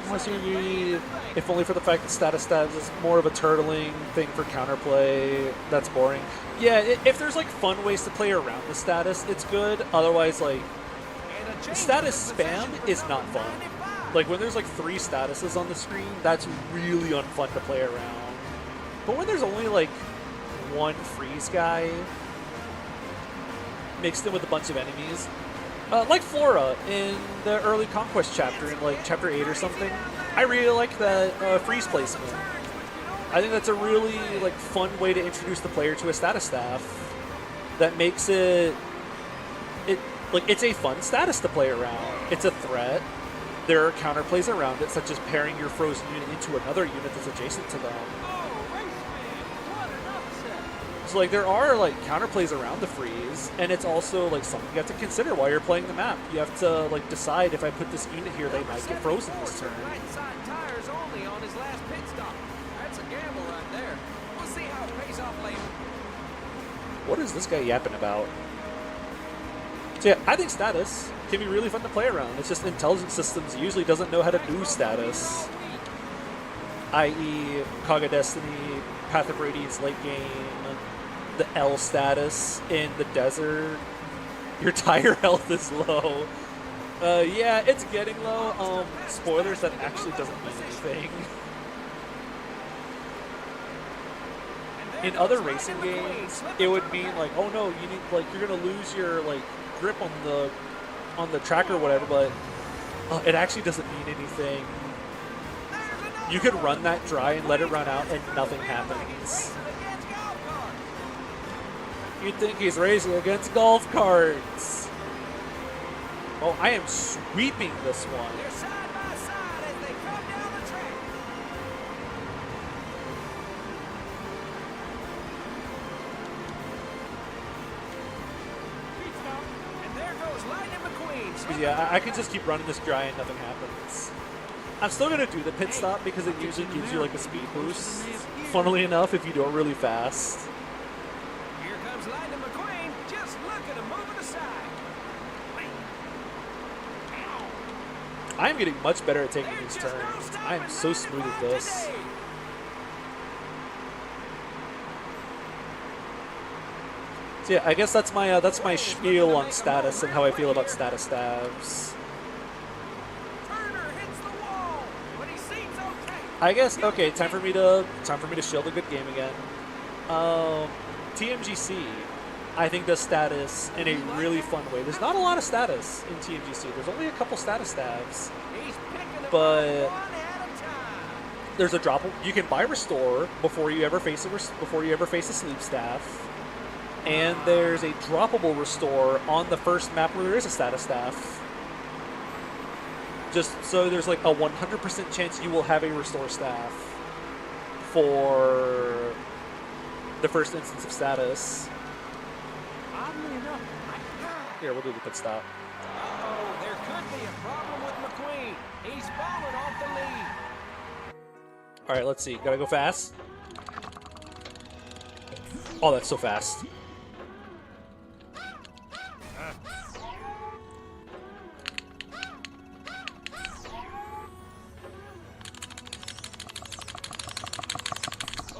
Unless you need, if only for the fact that status stabs is more of a turtling thing for counterplay, that's boring. Yeah, if there's like fun ways to play around the status, it's good. Otherwise, like, status spam is not fun. Like when there's like 3 statuses on the screen, that's really unfun to play around. But when there's only like 1 freeze guy mixed in with a bunch of enemies, like Flora in the early Conquest chapter, in like chapter 8 or something, I really like that freeze placement. I think that's a really like fun way to introduce the player to a status staff that makes it like it's a fun status to play around. It's a threat. There are counterplays around it, such as pairing your frozen unit into another unit that's adjacent to them. So like there are like counterplays around the freeze, and it's also like something you have to consider while you're playing the map. You have to like decide, if I put this unit here, they might get frozen this turn. Right side tires only on his last pit stop. That's a gamble right there. We'll see how it pays off later. What is this guy yapping about? So yeah, I think status can be really fun to play around. It's just Intelligent Systems usually doesn't know how to do status. I.e. Kaga Destiny, Path of Radiance late game, the L status in the desert. Your tire health is low. Yeah, it's getting low. Spoilers, that actually doesn't mean anything. In other racing games, it would mean like, oh no, you need like you're gonna lose your like grip on the track or whatever, but it actually doesn't mean anything. You could run that dry and let it run out and nothing happens. You'd think he's racing against golf carts. Oh, I am sweeping this one. They're side by side as they come down the track. Pit stop, and there goes Lightning McQueen. Yeah, I can just keep running this dry and nothing happens. I'm still gonna do the pit stop because it usually gives you like a speed boost. Funnily enough, if you do it really fast. Here comes Lightning McQueen. Just look at him moving aside. I am getting much better at taking these turns. I am so smooth at this. So yeah, I guess that's my spiel on status and how I feel about status stabs. I guess okay. Time for me to shield a good game again. TMGC, I think does status in a really fun way. There's not a lot of status in TMGC. There's only a couple status stabs, but there's a drop. You can buy restore before you ever face a sleep staff, and there's a droppable restore on the first map where there is a status staff. Just so there's like a 100% chance you will have a restore staff for the first instance of status. Oddly enough, Here, we'll do the pit stop. oh, there could be a problem with McQueen. He's falling off the lead. All right, let's see. Gotta go fast. Oh, that's so fast.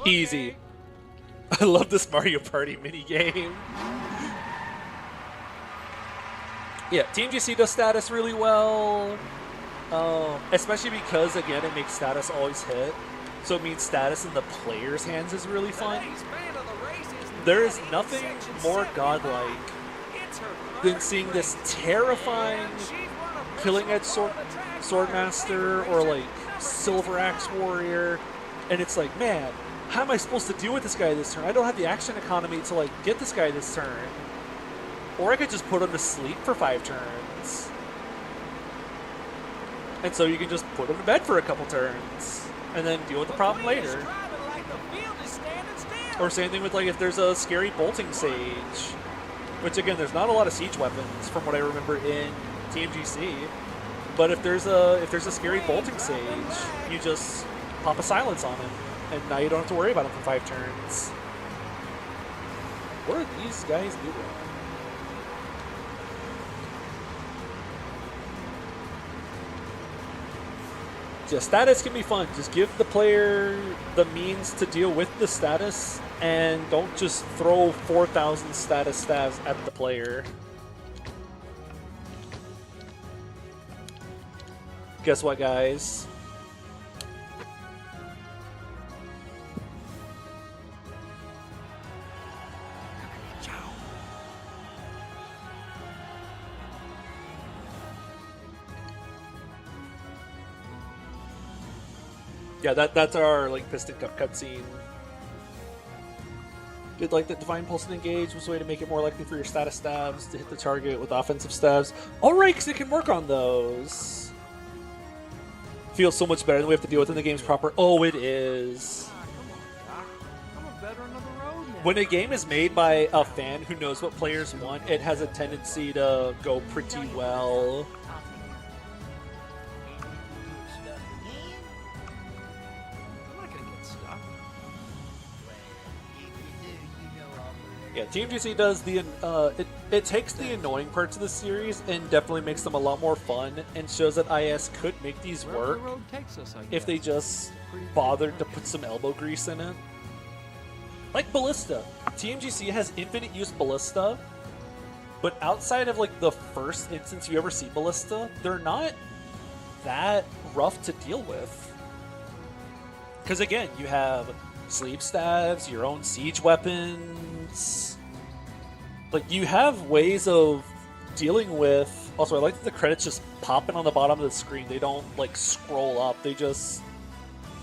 Easy. I love this Mario Party minigame. Yeah, TMGC does status really well. Especially because, again, it makes status always hit. So it means status in the player's hands is really fun. There is nothing more godlike than seeing this terrifying killing edge sword Swordmaster or like Silver Axe Warrior, and it's like, man, how am I supposed to deal with this guy this turn? I don't have the action economy to like get this guy this turn. Or I could just put him to sleep for 5 turns. And so you can just put him to bed for a couple turns and then deal with the problem later. Or same thing with like if there's a scary bolting sage, which again, there's not a lot of siege weapons from what I remember in TMGC. But if there's a scary bolting sage, you just pop a silence on him, and now you don't have to worry about him for 5 turns. What are these guys doing? Yeah, status can be fun. Just give the player the means to deal with the status, and don't just throw 4,000 status stabs at the player. Guess what, guys? Yeah, that's our like Piston Cup cutscene. Did like the Divine Pulse and Engage was a way to make it more likely for your status stabs to hit the target with offensive stabs. Alright, because it can work on those. Feels so much better than we have to deal with in the game's proper. Oh, it is. I'm a veteran of the road now. When a game is made by a fan who knows what players want, it has a tendency to go pretty well. Yeah, TMGC does the it takes the annoying parts of the series and definitely makes them a lot more fun, and shows that IS could make these work if they just bothered to put some elbow grease in it. Like Ballista. TMGC has infinite use Ballista, but outside of like the first instance you ever see Ballista, they're not that rough to deal with. Because again, you have sleep stabs, your own siege weapons. Like, you have ways of dealing with... Also, I like that the credits just pop in on the bottom of the screen. They don't, like, scroll up. They just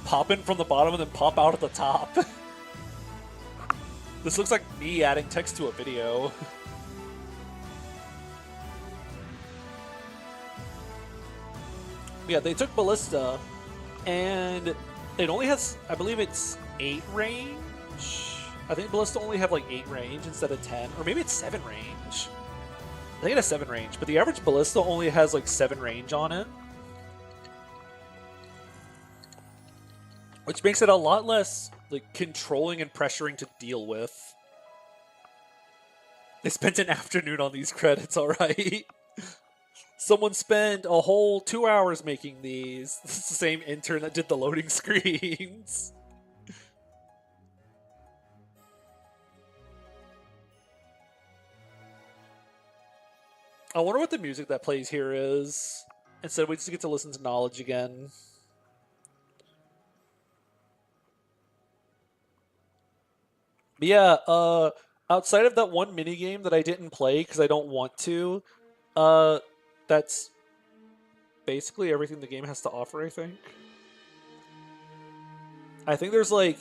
pop in from the bottom and then pop out at the top. This looks like me adding text to a video. Yeah, they took Ballista, and it only has, I believe it's 8 range. I think Ballista only have like 8 range instead of 10, or maybe it's 7 range. I think it has 7 range, but the average Ballista only has like 7 range on it, which makes it a lot less like controlling and pressuring to deal with. They spent an afternoon on these credits, all right. Someone spent a whole 2 hours making these. This is the same intern that did the loading screens. I wonder what the music that plays here is. Instead, we just get to listen to Knowledge again. But yeah, outside of that one minigame that I didn't play because I don't want to, that's basically everything the game has to offer, I think. I think there's like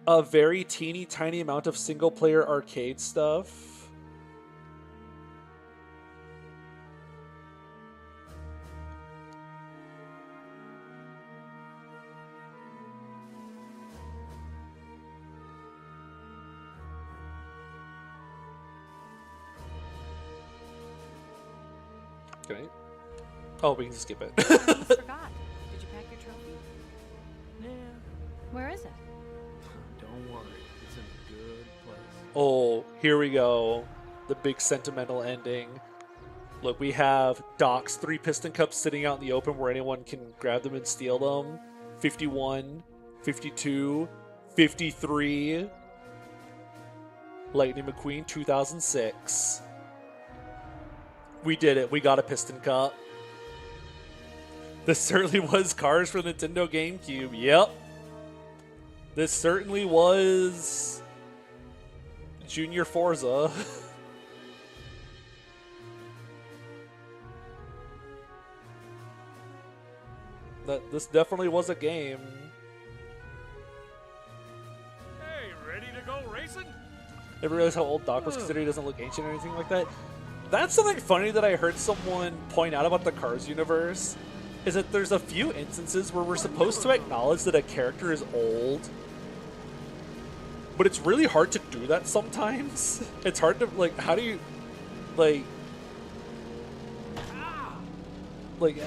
a very teeny tiny amount of single-player arcade stuff. Okay. Oh, we can just skip it. I almost forgot. Did you pack your trophy? Yeah, Where is it? don't worry. It's in a good place. Oh, here we go. The big sentimental ending. Look, we have Doc's 3 piston cups sitting out in the open where anyone can grab them and steal them. 51, 52, 53. Lightning McQueen 2006. We did it. We got a piston cup. This certainly was cars for Nintendo GameCube. Yep. This certainly was Junior Forza. this definitely was a game. Hey, ready to go racing? Never realized how old Doc was considering he doesn't look ancient or anything like that. That's something funny that I heard someone point out about the Cars universe, is that there's a few instances where we're supposed to acknowledge that a character is old, but it's really hard to do that sometimes. It's hard to, like, how do you, like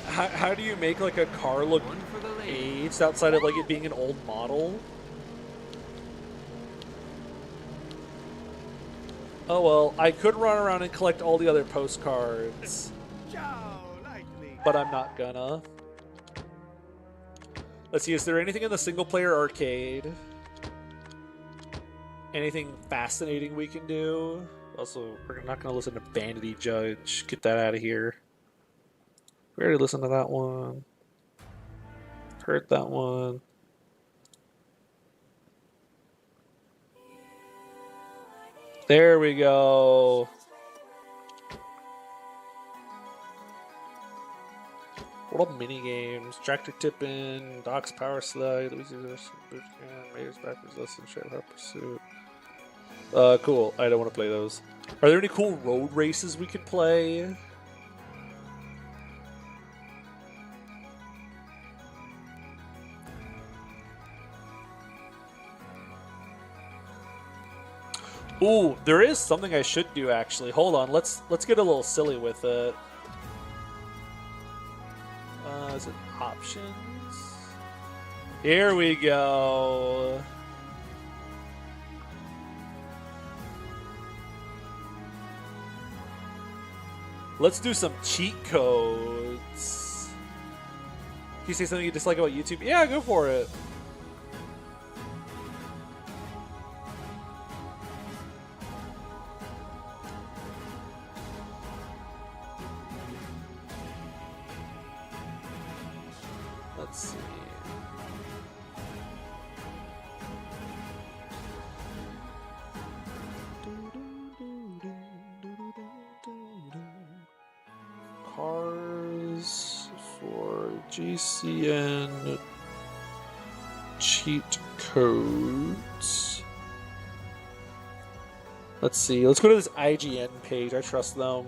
how do you make, like, a car look aged outside of, like, it being an old model? Oh well, I could run around and collect all the other postcards, but I'm not gonna. Let's see, is there anything in the single-player arcade? Anything fascinating we can do? Also, we're not gonna listen to Vanity Judge. Get that out of here. We already listened to that one. Heard that one. There we go. World of mini games, tractor tipping, Doc's power slide, Louisiana's boot camp, Mayor's backwards lesson, Shred Hard Pursuit. Cool. I don't want to play those. Are there any cool road races we could play? Ooh, there is something I should do actually. Hold on, let's get a little silly with it. Is it options? Here we go. Let's do some cheat codes. Can you say something you dislike about YouTube? Yeah, go for it. Let's see. Cars for GCN cheat codes. Let's see. Let's go to this IGN page. I trust them.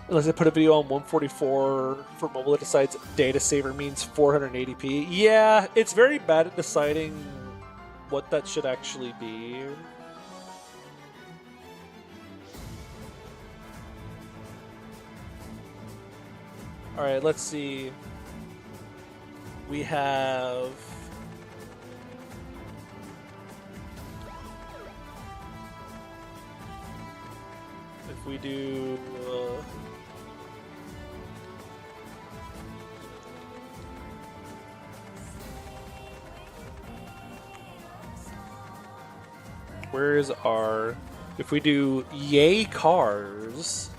Unless I put a video on 144 for mobile that decides data saver means 480p. Yeah, it's very bad at deciding what that should actually be. Alright, let's see. We have... If we do... where is our... If we do Yay Cars,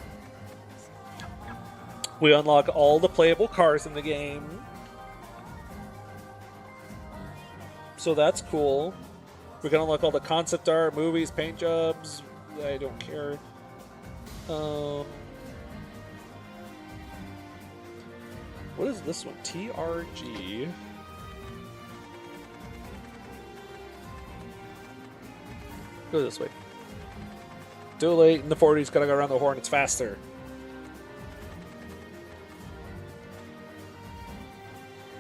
we unlock all the playable cars in the game. So that's cool. We can unlock all the concept art, movies, paint jobs. I don't care. What is this one? TRG. Go this way. Too late in the 40s, gotta go around the horn, it's faster.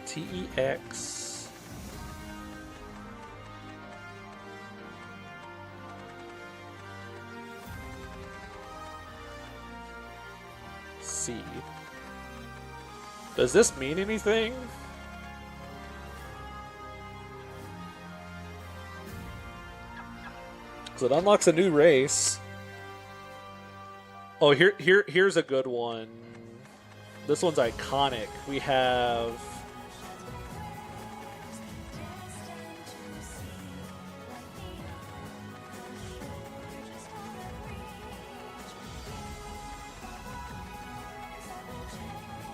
TEX. C. Does this mean anything? So it unlocks a new race. Oh, here's a good one. This one's iconic. We have...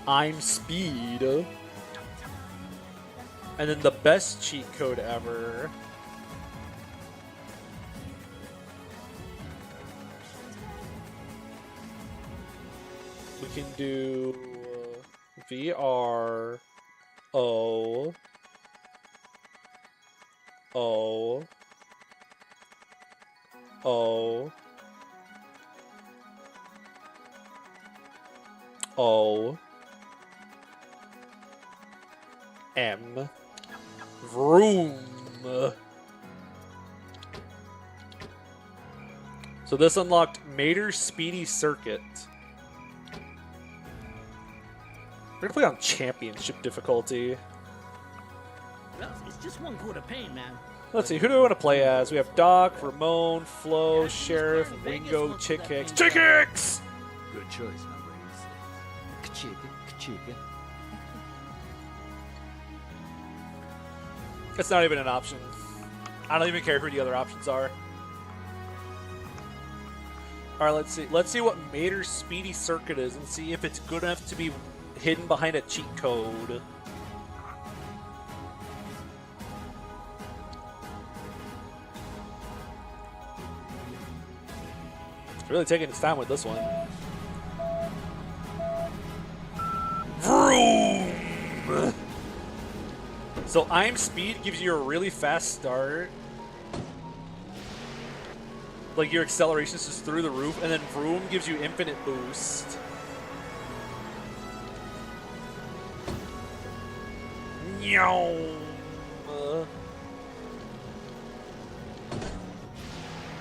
I'm Speed. And then the best cheat code ever. We can do VR O O O O M Vroom. So this unlocked Mater's Speedy Circuit. We're gonna play on championship difficulty. Well, it's just one quart of pain, man. Let's see, who do we want to play as? We have Doc, Ramon, Flo, Sheriff, Wingo, Chick Hicks. Chick Hicks! Good choice, my brains. Ka-chicka. It's not even an option. I don't even care who the other options are. Alright, let's see. Let's see what Mater's Speedy Circuit is and see if it's good enough to be hidden behind a cheat code. It's really taking its time with this one. Vroom! So I'm Speed gives you a really fast start. Like your acceleration is just through the roof, and then Vroom gives you infinite boost.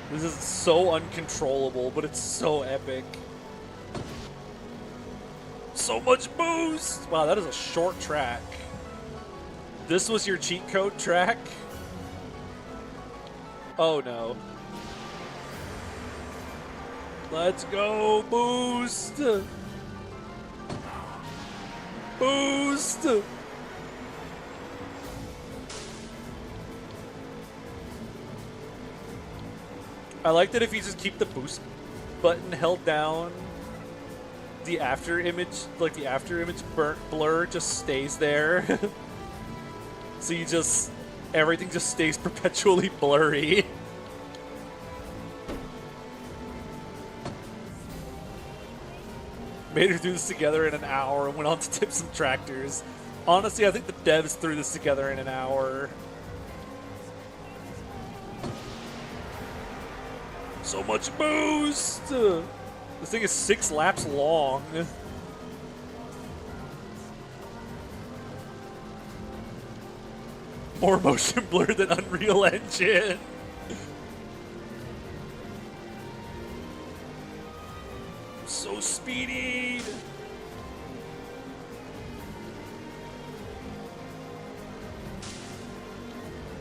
This is so uncontrollable, but it's so epic. So much boost! Wow, that is a short track. This was your cheat code track? Oh no. Let's go, boost! Boost! I like that if you just keep the boost button held down, the after image, like the after image blur just stays there. So you just, everything just stays perpetually blurry. Made her do this together in an hour and went on to tip some tractors. Honestly, I think the devs threw this together in an hour. So much boost! This thing is 6 laps long. More motion blur than Unreal Engine. So speedy.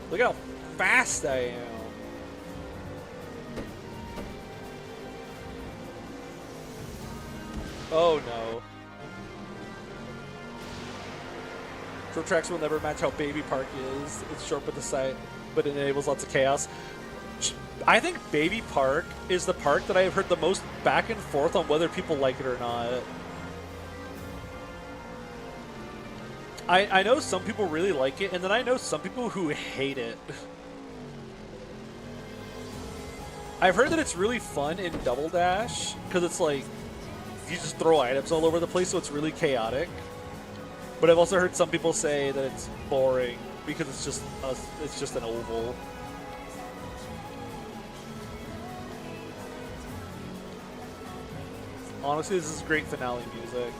Look how fast I am. Oh no. Short tracks will never match how Baby Park is. It's short but the site, but it enables lots of chaos. I think Baby Park is the park that I have heard the most back and forth on whether people like it or not. I know some people really like it, and then I know some people who hate it. I've heard that it's really fun in Double Dash, because it's like, you just throw items all over the place, so it's really chaotic. But I've also heard some people say that it's boring because it's just an oval. Honestly, this is great finale music.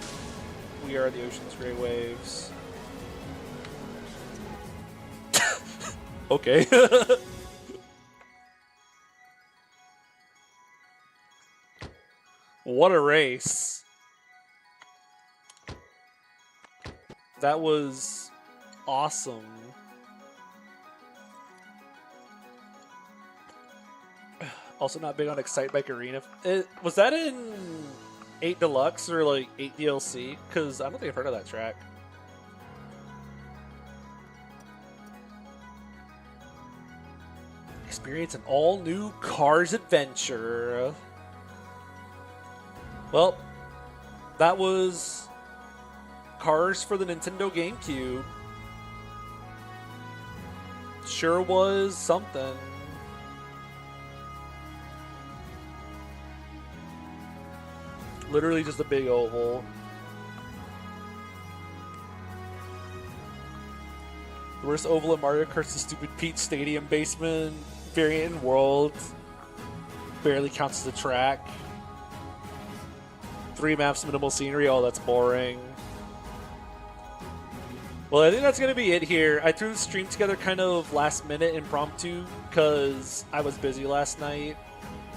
We are the ocean's gray waves. Okay. What a race. That was awesome. Also not big on Excite Bike Arena. Was that in 8 Deluxe or like 8 DLC? Because I don't think I've heard of that track. Experience an all-new Cars adventure. Well, that was Cars for the Nintendo GameCube. sure was something. Literally just a big oval. The worst oval in Mario Kart's the stupid Peach Stadium basement variant in World. Barely counts as a track. 3 maps, minimal scenery. Oh, that's boring. Well, I think that's going to be it here. I threw the stream together kind of last minute impromptu because I was busy last night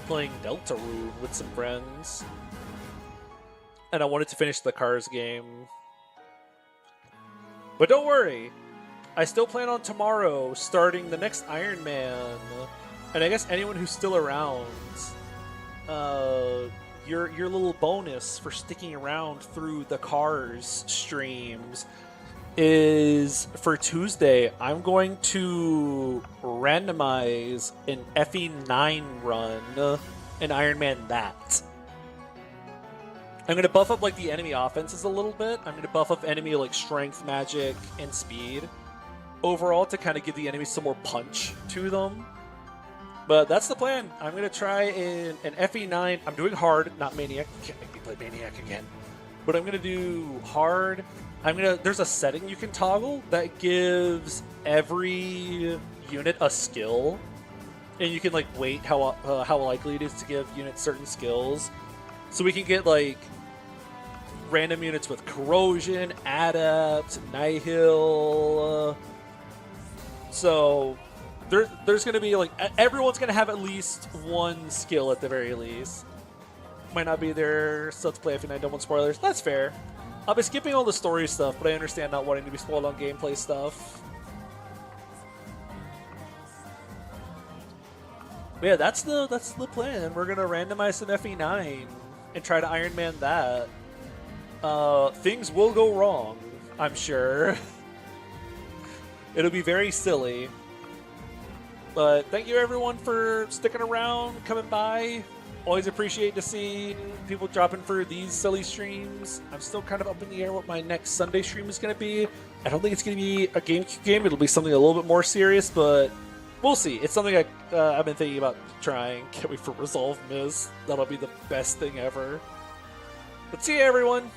playing Deltarune with some friends. And I wanted to finish the Cars game. But don't worry. I still plan on tomorrow starting the next Iron Man. And I guess anyone who's still around, your little bonus for sticking around through the Cars streams is for Tuesday, I'm going to randomize an FE9 run in Iron Man that. I'm going to buff up like the enemy offenses a little bit. I'm going to buff up enemy like strength, magic, and speed overall to kind of give the enemy some more punch to them. But that's the plan. I'm going to try in an FE9. I'm doing hard, not Maniac. Can't make me play Maniac again. But I'm going to do hard. There's a setting you can toggle that gives every unit a skill. And you can like weight how likely it is to give units certain skills. So we can get like random units with corrosion, adept, nihil. So there's going to be like everyone's going to have at least one skill at the very least. Might not be there. So let's play FE9. Don't want spoilers. That's fair. I'll be skipping all the story stuff, but I understand not wanting to be spoiled on gameplay stuff. But yeah, that's the plan. We're gonna randomize an FE9 and try to Iron Man that. Things will go wrong, I'm sure. It'll be very silly. But thank you everyone for sticking around, coming by. Always appreciate to see people dropping for these silly streams. I'm still kind of up in the air what my next Sunday stream is going to be. I don't think it's going to be a GameCube game. It'll be something a little bit more serious, but we'll see. It's something I've been thinking about trying. Can't wait for Resolve Miss. That'll be the best thing ever. But see you, everyone.